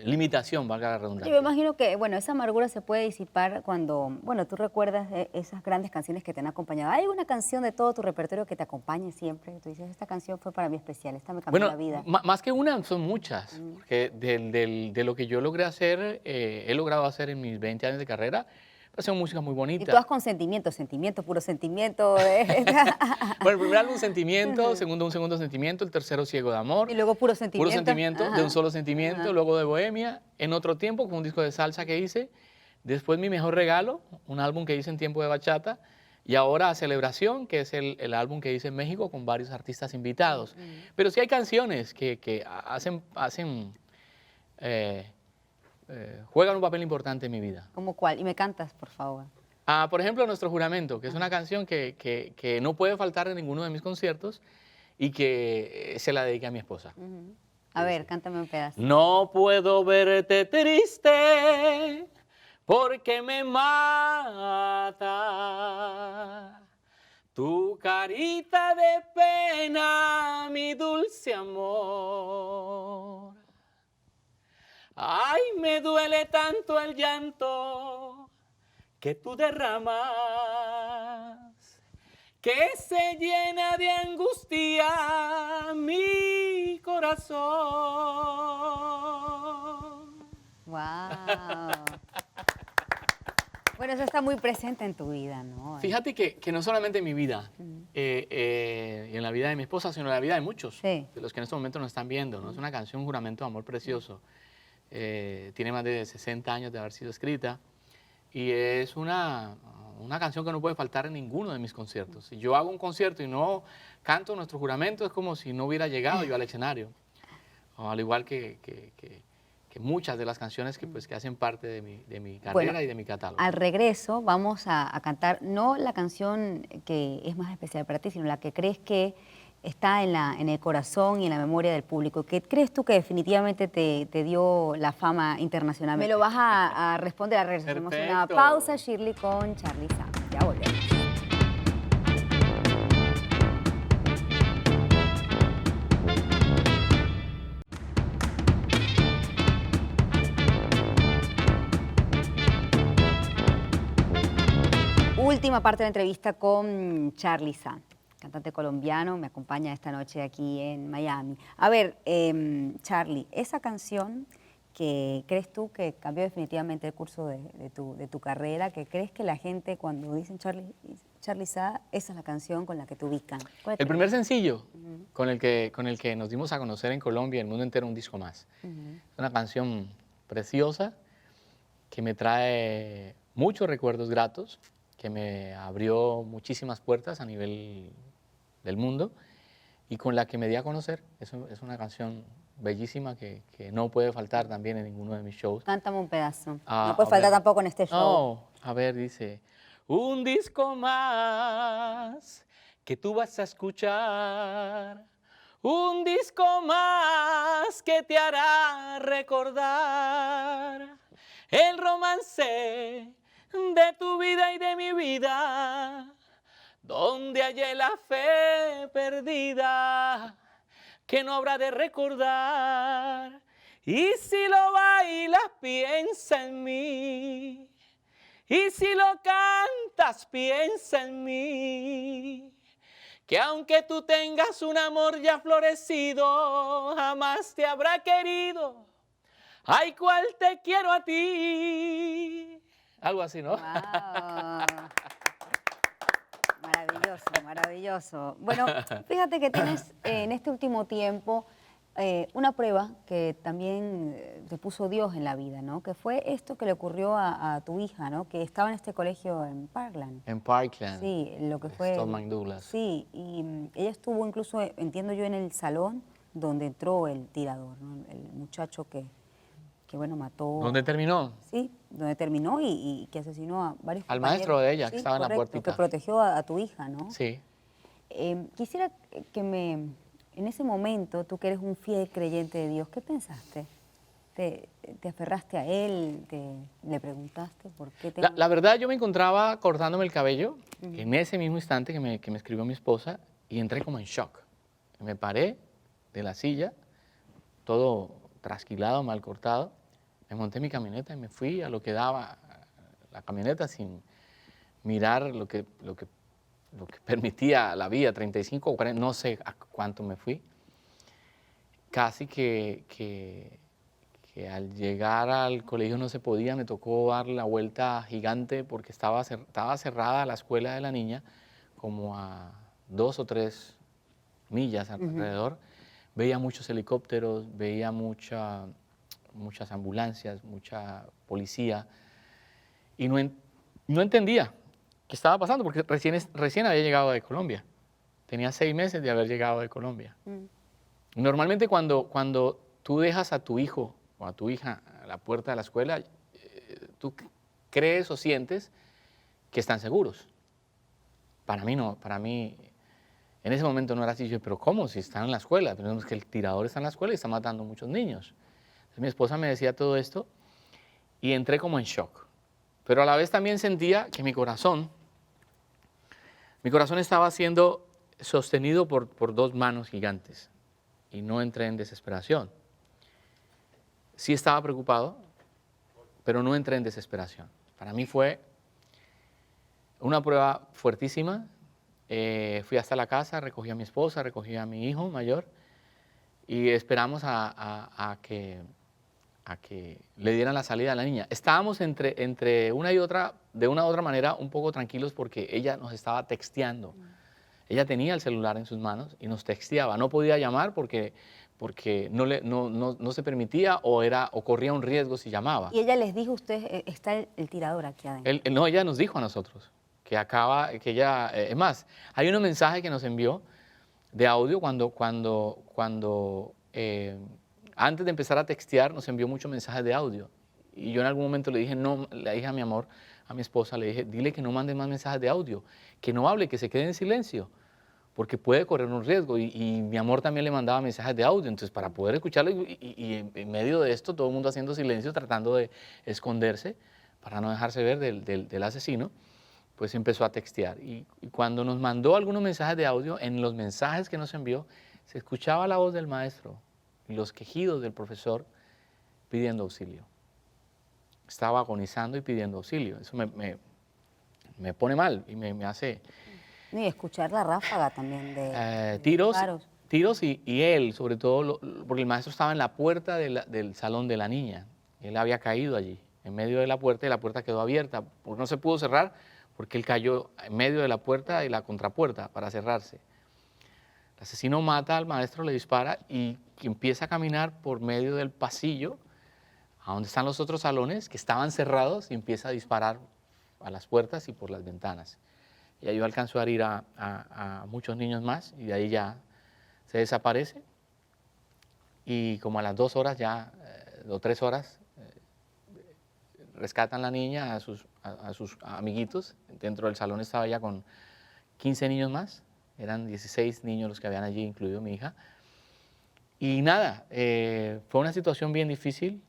[SPEAKER 2] limitación, valga la
[SPEAKER 1] Yo me
[SPEAKER 2] redundancia.
[SPEAKER 1] imagino que, bueno, esa amargura se puede disipar cuando, bueno, tú recuerdas esas grandes canciones que te han acompañado. ¿Hay una canción de todo tu repertorio que te acompañe siempre? Tú dices, esta canción fue para mí especial, esta me cambió
[SPEAKER 2] Bueno,
[SPEAKER 1] la vida.
[SPEAKER 2] más que una, son muchas, porque de lo que yo logré hacer, he logrado hacer en mis 20 años de carrera, pues son música muy
[SPEAKER 1] Y
[SPEAKER 2] bonita.
[SPEAKER 1] todas con sentimiento, sentimiento, puro sentimiento.
[SPEAKER 2] Bueno, el primer álbum, Sentimiento, segundo, Un Segundo Sentimiento, el tercero, Ciego de Amor.
[SPEAKER 1] Y luego puro sentimiento.
[SPEAKER 2] Puro Sentimiento,
[SPEAKER 1] Ajá.
[SPEAKER 2] de Un Solo Sentimiento,
[SPEAKER 1] Ajá.
[SPEAKER 2] luego de Bohemia, en otro tiempo, con un disco de salsa que hice, después Mi Mejor Regalo, un álbum que hice en tiempo de bachata, y ahora Celebración, que es el álbum que hice en México con varios artistas invitados. Pero sí hay canciones que juegan un papel importante en mi vida.
[SPEAKER 1] ¿Cómo cuál? Y me cantas, por favor.
[SPEAKER 2] Por ejemplo, Nuestro Juramento, que es una canción que no puede faltar en ninguno de mis conciertos y que se la dediqué a mi esposa.
[SPEAKER 1] A ver, cántame un pedazo.
[SPEAKER 2] No puedo verte triste porque me mata tu carita de pena, mi dulce amor. Ay, me duele tanto el llanto que tú derramas, que se llena de angustia mi corazón.
[SPEAKER 1] Wow. Bueno, eso está muy presente en tu vida, ¿no?
[SPEAKER 2] Fíjate que no solamente en mi vida y en la vida de mi esposa, sino en la vida de muchos,
[SPEAKER 1] Sí.
[SPEAKER 2] de los que en este momento nos están viendo, ¿no? Es una canción, un juramento de amor precioso. Tiene más de 60 años de haber sido escrita y es una canción que no puede faltar en ninguno de mis conciertos. Si yo hago un concierto y no canto Nuestro Juramento, es como si no hubiera llegado yo al escenario. O al igual que muchas de las canciones que hacen parte de mi carrera
[SPEAKER 1] Bueno,
[SPEAKER 2] y de mi catálogo.
[SPEAKER 1] Al regreso vamos a cantar no la canción que es más especial para ti, sino la que crees que está en el corazón y en la memoria del público? ¿Qué crees tú que definitivamente te dio la fama internacional? Me lo vas a responder a regreso. Hacemos una
[SPEAKER 2] Perfecto.
[SPEAKER 1] pausa, Shirley, con Charly Sa. Ya volvemos. Última parte de la entrevista con Charly Sa, cantante colombiano, me acompaña esta noche aquí en Miami. A ver, Charly, esa canción que crees tú que cambió definitivamente el curso de tu carrera, que crees que la gente cuando dicen Charly Sa, esa es la canción con la que te ubican. ¿Cuál
[SPEAKER 2] El
[SPEAKER 1] crees?
[SPEAKER 2] primer sencillo con el que nos dimos a conocer en Colombia y el mundo entero, un disco más. Es una canción preciosa que me trae muchos recuerdos gratos, que me abrió muchísimas puertas a nivel del mundo y con la que me di a conocer. Es una canción bellísima que no puede faltar también en ninguno de mis shows.
[SPEAKER 1] Cántame un pedazo.
[SPEAKER 2] Ah,
[SPEAKER 1] No puede
[SPEAKER 2] a
[SPEAKER 1] faltar
[SPEAKER 2] ver.
[SPEAKER 1] tampoco en este show.
[SPEAKER 2] No, a ver, dice, un disco más que tú vas a escuchar, un disco más que te hará recordar el romance de tu vida y de mi vida, donde hallé la fe perdida que no habrá de recordar. Y si lo bailas, piensa en mí. Y si lo cantas, piensa en mí. Que aunque tú tengas un amor ya florecido, jamás te habrá querido. Ay, cuál te quiero a ti. Algo así, ¿no?
[SPEAKER 1] Wow. Maravilloso, maravilloso. Bueno, fíjate que tienes en este último tiempo una prueba que también te puso Dios en la vida, ¿no? Que fue esto que le ocurrió a tu hija, ¿no? Que estaba en este colegio en Parkland.
[SPEAKER 2] En Parkland.
[SPEAKER 1] Sí, lo que fue...
[SPEAKER 2] Stoneman Douglas.
[SPEAKER 1] Sí, y ella estuvo incluso, entiendo yo, en el salón donde entró el tirador, ¿no? El muchacho que bueno, mató...
[SPEAKER 2] ¿Dónde terminó?
[SPEAKER 1] Sí, donde terminó y que asesinó a varios
[SPEAKER 2] Al
[SPEAKER 1] compañeros.
[SPEAKER 2] maestro de ella, que
[SPEAKER 1] Sí,
[SPEAKER 2] estaba en la
[SPEAKER 1] correcto,
[SPEAKER 2] puertita.
[SPEAKER 1] que protegió a tu hija, ¿no?
[SPEAKER 2] Sí.
[SPEAKER 1] Quisiera que en ese momento, tú que eres un fiel creyente de Dios, ¿qué pensaste? ¿Te aferraste a Él? ¿Le preguntaste por qué te...
[SPEAKER 2] La verdad, yo me encontraba cortándome el cabello en ese mismo instante que me escribió mi esposa y entré como en shock. Me paré de la silla, todo trasquilado, mal cortado, me monté en mi camioneta y me fui a lo que daba la camioneta sin mirar lo que permitía la vía, 35 o 40, no sé a cuánto me fui. Casi que al llegar al colegio no se podía, me tocó dar la vuelta gigante porque estaba cerrada la escuela de la niña como a 2 o 3 millas alrededor. Veía muchos helicópteros, veía muchas ambulancias, mucha policía y no entendía qué estaba pasando porque recién había llegado de Colombia. Tenía 6 meses de haber llegado de Colombia. Normalmente cuando tú dejas a tu hijo o a tu hija a la puerta de la escuela, tú crees o sientes que están seguros. Para mí no, para mí en ese momento no era así. Yo, pero ¿cómo? Si están en la escuela, pero es que el tirador está en la escuela y está matando a muchos niños. Entonces, mi esposa me decía todo esto y entré como en shock. Pero a la vez también sentía que mi corazón estaba siendo sostenido por 2 manos gigantes y no entré en desesperación. Sí estaba preocupado, pero no entré en desesperación. Para mí fue una prueba fuertísima. Fui hasta la casa, recogí a mi esposa, recogí a mi hijo mayor y esperamos a que le dieran la salida a la niña. Estábamos entre una y otra, de una u otra manera, un poco tranquilos porque ella nos estaba texteando. Ella tenía el celular en sus manos y nos texteaba. No podía llamar porque no se permitía o corría un riesgo si llamaba.
[SPEAKER 1] Y ella les dijo, usted está el tirador aquí adentro.
[SPEAKER 2] No, ella nos dijo a nosotros que ella, es más, hay un mensaje que nos envió de audio cuando antes de empezar a textear nos envió muchos mensajes de audio. Y yo en algún momento le dije a mi amor, a mi esposa, le dije, dile que no mande más mensajes de audio, que no hable, que se quede en silencio, porque puede correr un riesgo. Y mi amor también le mandaba mensajes de audio, entonces para poder escucharlo y en medio de esto todo el mundo haciendo silencio, tratando de esconderse para no dejarse ver del asesino, pues empezó a textear. Y cuando nos mandó algunos mensajes de audio, en los mensajes que nos envió, se escuchaba la voz del maestro y los quejidos del profesor pidiendo auxilio. Estaba agonizando y pidiendo auxilio. Eso me pone mal y me hace
[SPEAKER 1] Y escuchar la ráfaga también de
[SPEAKER 2] tiros,
[SPEAKER 1] disparos.
[SPEAKER 2] tiros y él, sobre todo, porque el maestro estaba en la puerta del salón de la niña. Él había caído allí, en medio de la puerta, y la puerta quedó abierta, porque no se pudo cerrar, porque él cayó en medio de la puerta y la contrapuerta para cerrarse. El asesino mata al maestro, le dispara y empieza a caminar por medio del pasillo a donde están los otros salones que estaban cerrados y empieza a disparar a las puertas y por las ventanas. Y ahí alcanzó a herir a muchos niños más y de ahí ya se desaparece. Y como a las 2 horas ya, o 3 horas, rescatan la niña a sus amiguitos. Dentro del salón estaba ya con 15 niños más. Eran 16 niños los que habían allí, incluido mi hija. Y nada, fue una situación bien difícil.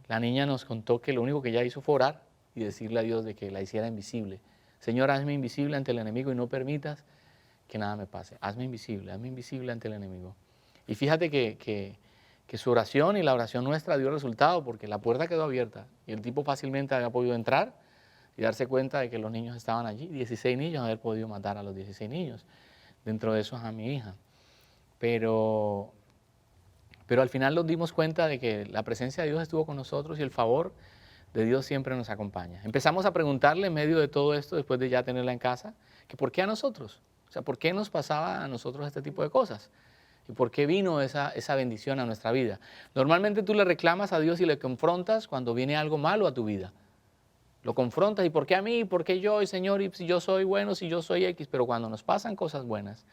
[SPEAKER 2] La niña nos contó que lo único que ella hizo fue orar y decirle a Dios de que la hiciera invisible. Señor, hazme invisible ante el enemigo y no permitas que nada me pase. Hazme invisible ante el enemigo. Y fíjate que su oración y la oración nuestra dio resultado porque la puerta quedó abierta y el tipo fácilmente había podido entrar y darse cuenta de que los niños estaban allí. 16 niños, haber podido matar a los 16 niños. Dentro de esos a mi hija. Pero al final nos dimos cuenta de que la presencia de Dios estuvo con nosotros y el favor de Dios siempre nos acompaña. Empezamos a preguntarle en medio de todo esto, después de ya tenerla en casa, que por qué a nosotros, o sea, por qué nos pasaba a nosotros este tipo de cosas y por qué vino esa bendición a nuestra vida. Normalmente tú le reclamas a Dios y le confrontas cuando viene algo malo a tu vida. Lo confrontas y ¿por qué a mí? ¿Por qué yo? Y Señor, y si yo soy bueno, si yo soy X, pero cuando nos pasan cosas buenas,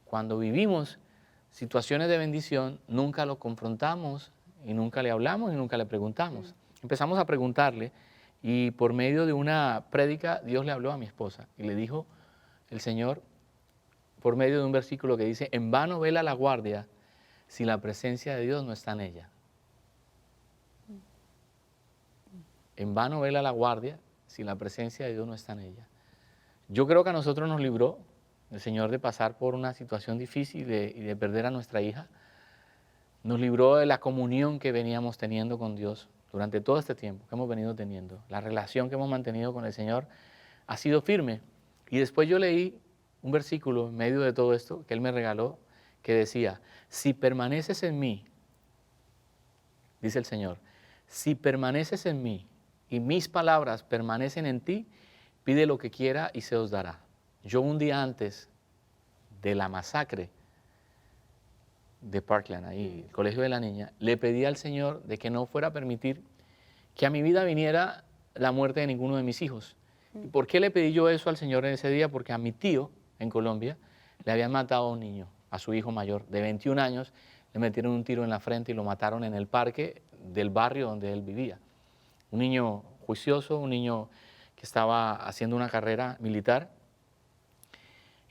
[SPEAKER 2] cuando vivimos situaciones de bendición, nunca lo confrontamos y nunca le hablamos y nunca le preguntamos. Empezamos a preguntarle y por medio de una prédica Dios le habló a mi esposa y le dijo el Señor por medio de un versículo que dice, en vano vela la guardia si la presencia de Dios no está en ella. En vano vela la guardia si la presencia de Dios no está en ella. Yo creo que a nosotros nos libró el Señor de pasar por una situación difícil y de perder a nuestra hija. Nos libró de la comunión que veníamos teniendo con Dios durante todo este tiempo que hemos venido teniendo. La relación que hemos mantenido con el Señor ha sido firme. Y después yo leí un versículo en medio de todo esto que Él me regaló que decía, si permaneces en mí, dice el Señor, si permaneces en mí y mis palabras permanecen en ti, pide lo que quiera y se os dará. Yo un día antes de la masacre de Parkland, ahí, el colegio de la niña, le pedí al Señor de que no fuera a permitir que a mi vida viniera la muerte de ninguno de mis hijos. ¿Y por qué le pedí yo eso al Señor en ese día? Porque a mi tío en Colombia le habían matado a un niño, a su hijo mayor de 21 años, le metieron un tiro en la frente y lo mataron en el parque del barrio donde él vivía. Un niño juicioso, un niño que estaba haciendo una carrera militar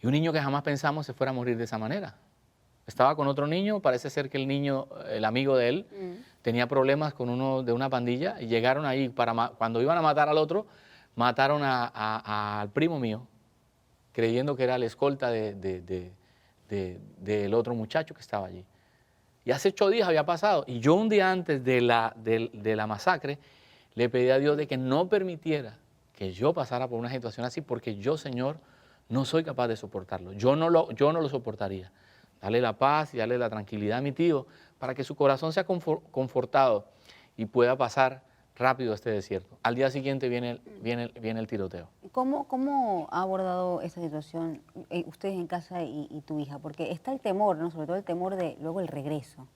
[SPEAKER 2] y un niño que jamás pensamos se fuera a morir de esa manera. Estaba con otro niño, parece ser que el niño, el amigo de él, tenía problemas con uno de una pandilla y llegaron ahí, cuando iban a matar al otro, mataron al primo mío, creyendo que era el escolta del otro muchacho que estaba allí. Y hace 8 días había pasado, y yo un día antes de la masacre, le pedí a Dios de que no permitiera que yo pasara por una situación así, porque yo, Señor, no soy capaz de soportarlo. Yo no lo soportaría. Dale la paz y dale la tranquilidad a mi tío para que su corazón sea confortado y pueda pasar rápido este desierto. Al día siguiente viene el tiroteo.
[SPEAKER 1] ¿Cómo ha abordado esta situación ustedes en casa y tu hija? Porque está el temor, ¿no? Sobre todo el temor de luego el regreso.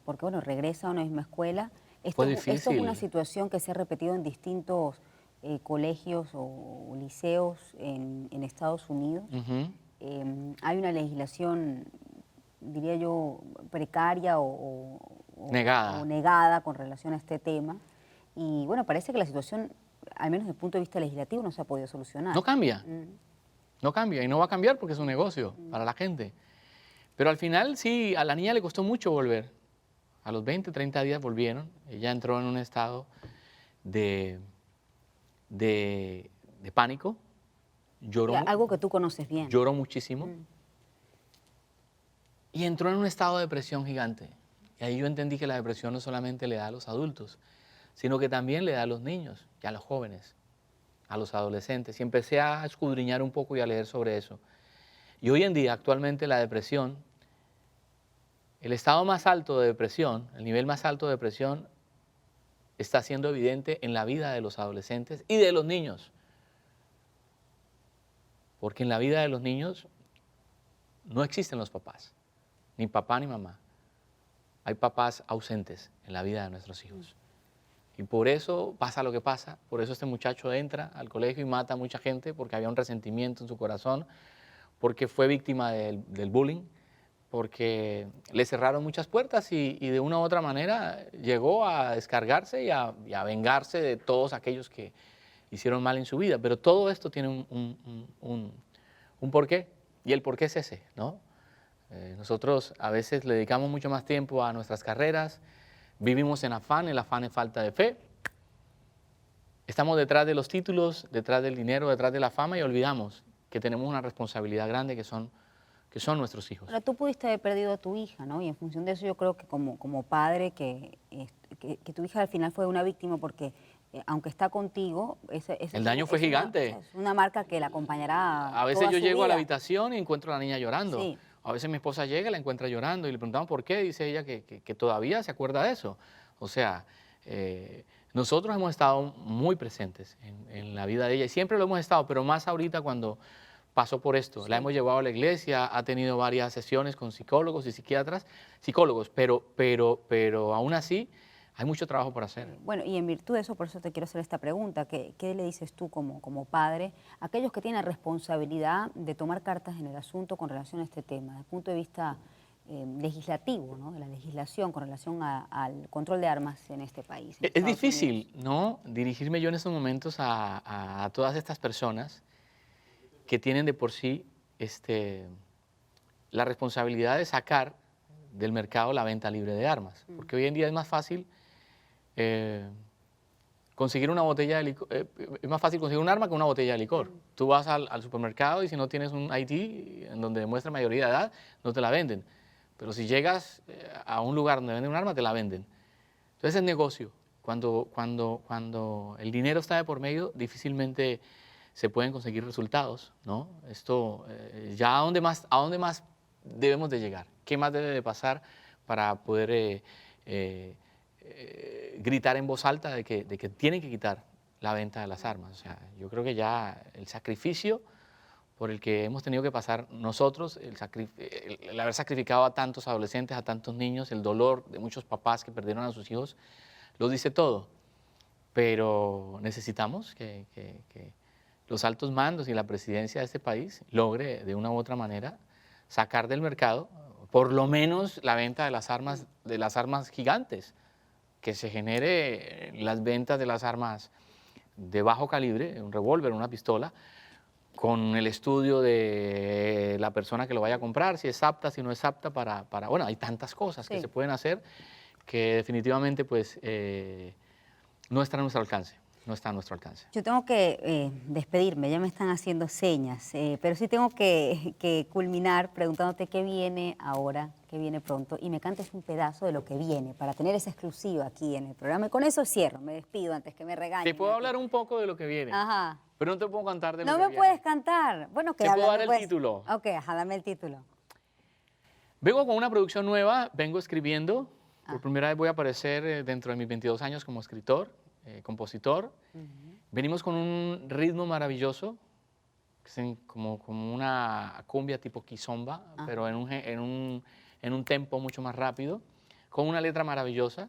[SPEAKER 1] Porque, bueno, regresa a una misma escuela.
[SPEAKER 2] Fue
[SPEAKER 1] Esto es
[SPEAKER 2] difícil.
[SPEAKER 1] una situación que se ha repetido en distintos colegios o liceos en Estados Unidos. Hay una legislación, diría yo, precaria o negada con relación a este tema. Y bueno, parece que la situación, al menos desde el punto de vista legislativo, no se ha podido solucionar.
[SPEAKER 2] No cambia. No cambia y no va a cambiar porque es un negocio para la gente. Pero al final sí, a la niña le costó mucho volver. A los 20, 30 días volvieron. Ella entró en un estado de, de pánico.
[SPEAKER 1] Y algo que tú conoces bien.
[SPEAKER 2] Lloró muchísimo. Y entró en un estado de depresión gigante. Y ahí yo entendí que la depresión no solamente le da a los adultos, sino que también le da a los niños y a los jóvenes, a los adolescentes. Y empecé a escudriñar un poco y a leer sobre eso. Y hoy en día, actualmente, la depresión, el estado más alto de depresión, el nivel más alto de depresión, está siendo evidente en la vida de los adolescentes y de los niños. Porque en la vida de los niños no existen los papás, ni papá ni mamá. Hay papás ausentes en la vida de nuestros hijos. Y por eso pasa lo que pasa, por eso este muchacho entra al colegio y mata a mucha gente, porque había un resentimiento en su corazón, porque fue víctima del bullying, porque le cerraron muchas puertas y de una u otra manera llegó a descargarse y a vengarse de todos aquellos que hicieron mal en su vida. Pero todo esto tiene un porqué, y el porqué es ese, ¿no? Nosotros a veces le dedicamos mucho más tiempo a nuestras carreras, vivimos en afán, el afán es falta de fe. Estamos detrás de los títulos, detrás del dinero, detrás de la fama y olvidamos que tenemos una responsabilidad grande que son nuestros hijos.
[SPEAKER 1] Ahora, tú pudiste haber perdido a tu hija, ¿no? Y en función de eso yo creo que como padre que tu hija al final fue una víctima porque aunque está contigo,
[SPEAKER 2] el daño fue gigante.
[SPEAKER 1] Es una marca que la acompañará
[SPEAKER 2] a veces
[SPEAKER 1] toda
[SPEAKER 2] yo
[SPEAKER 1] su
[SPEAKER 2] llego a la
[SPEAKER 1] vida.
[SPEAKER 2] habitación y encuentro a la niña llorando.
[SPEAKER 1] Sí.
[SPEAKER 2] A veces mi esposa llega y la encuentra llorando y le preguntamos por qué, dice ella que todavía se acuerda de eso. O sea, nosotros hemos estado muy presentes en la vida de ella y siempre lo hemos estado, pero más ahorita cuando pasó por esto.
[SPEAKER 1] Sí.
[SPEAKER 2] La hemos llevado a la iglesia, ha tenido varias sesiones con psicólogos y psicólogos, pero aún así hay mucho trabajo por hacer.
[SPEAKER 1] Bueno, y en virtud de eso, por eso te quiero hacer esta pregunta, ¿qué le dices tú como padre a aquellos que tienen la responsabilidad de tomar cartas en el asunto con relación a este tema, desde el punto de vista legislativo, ¿no? De la legislación con relación al control de armas en este país?
[SPEAKER 2] Es difícil, ¿no? Dirigirme yo en estos momentos a todas estas personas que tienen de por sí la responsabilidad de sacar del mercado la venta libre de armas. Porque hoy en día es más fácil conseguir una botella de licor, es más fácil conseguir un arma que una botella de licor. Tú vas al supermercado y si no tienes un ID en donde demuestra mayoría de edad, no te la venden. Pero si llegas a un lugar donde venden un arma, te la venden. Entonces es negocio. Cuando el dinero está de por medio, difícilmente se pueden conseguir resultados, ¿no? Esto, ya ¿a dónde más debemos de llegar? ¿Qué más debe de pasar para poder gritar en voz alta de que tienen que quitar la venta de las armas? O sea, yo creo que ya el sacrificio por el que hemos tenido que pasar nosotros, el haber sacrificado a tantos adolescentes, a tantos niños, el dolor de muchos papás que perdieron a sus hijos, lo dice todo. Pero necesitamos que los altos mandos y la presidencia de este país logre de una u otra manera sacar del mercado por lo menos la venta de las armas gigantes, que se genere las ventas de las armas de bajo calibre, un revólver, una pistola, con el estudio de la persona que lo vaya a comprar, si es apta, si no es apta bueno, hay tantas cosas que se pueden hacer que definitivamente pues no está a nuestro alcance. No está a nuestro alcance.
[SPEAKER 1] Yo tengo que despedirme, ya me están haciendo señas, pero sí tengo que culminar preguntándote qué viene ahora, qué viene pronto, y me cantes un pedazo de lo que viene, para tener esa exclusiva aquí en el programa. Y con eso cierro, me despido antes que me regañen.
[SPEAKER 2] Te puedo hablar un poco de lo que viene, pero no te puedo cantar de lo que viene.
[SPEAKER 1] No me puedes cantar. Bueno, que
[SPEAKER 2] te puedo dar el título.
[SPEAKER 1] Ok, dame el título.
[SPEAKER 2] Vengo con una producción nueva, vengo escribiendo. Por primera vez voy a aparecer dentro de mis 22 años como escritor. Compositor. Venimos con un ritmo maravilloso, como una cumbia tipo kizomba, pero en un tempo mucho más rápido, con una letra maravillosa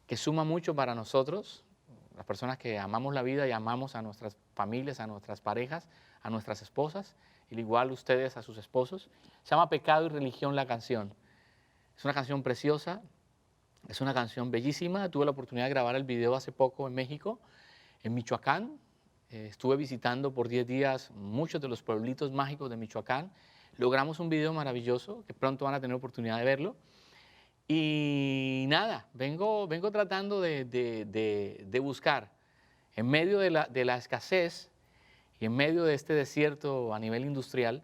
[SPEAKER 2] que suma mucho para nosotros, las personas que amamos la vida y amamos a nuestras familias, a nuestras parejas, a nuestras esposas, y al igual ustedes a sus esposos. Se llama Pecado y Religión la canción. Es una canción preciosa. Es una canción bellísima. Tuve la oportunidad de grabar el video hace poco en México, en Michoacán, Estuve visitando por 10 días muchos de los pueblitos mágicos de Michoacán. Logramos un video maravilloso que pronto van a tener oportunidad de verlo. Y nada, vengo tratando de buscar, en medio de la escasez y en medio de este desierto a nivel industrial,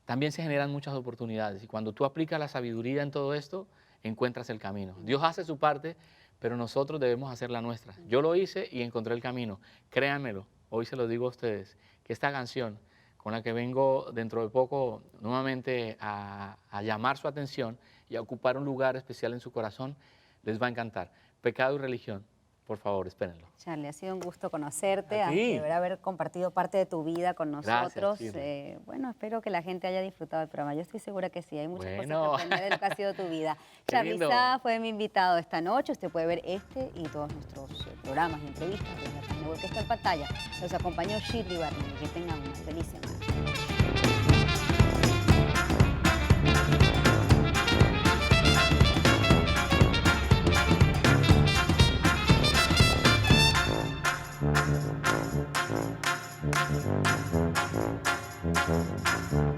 [SPEAKER 2] también se generan muchas oportunidades. Y cuando tú aplicas la sabiduría en todo esto, encuentras el camino. Dios hace su parte, pero nosotros debemos hacer la nuestra. Yo lo hice y encontré el camino. Créanmelo, hoy se lo digo a ustedes, que esta canción con la que vengo dentro de poco nuevamente a llamar su atención y a ocupar un lugar especial en su corazón, les va a encantar. Pecado y religión, por favor, espérenlo.
[SPEAKER 1] Charlie, ha sido un gusto conocerte,
[SPEAKER 2] A ti.
[SPEAKER 1] de haber compartido parte de tu vida con nosotros.
[SPEAKER 2] Gracias, Shirley.
[SPEAKER 1] Bueno, espero que la gente haya disfrutado del programa. Yo estoy segura que sí, hay muchas
[SPEAKER 2] Bueno.
[SPEAKER 1] cosas que aprender de lo que ha sido tu vida.
[SPEAKER 2] Qué
[SPEAKER 1] Charlie
[SPEAKER 2] lindo.
[SPEAKER 1] Sá fue mi invitado esta noche. Usted puede ver este y todos nuestros programas y entrevistas desde la página web que está en pantalla. Nos acompañó Shirley Barney. Que tengan una feliz semana.
[SPEAKER 3] Thank you.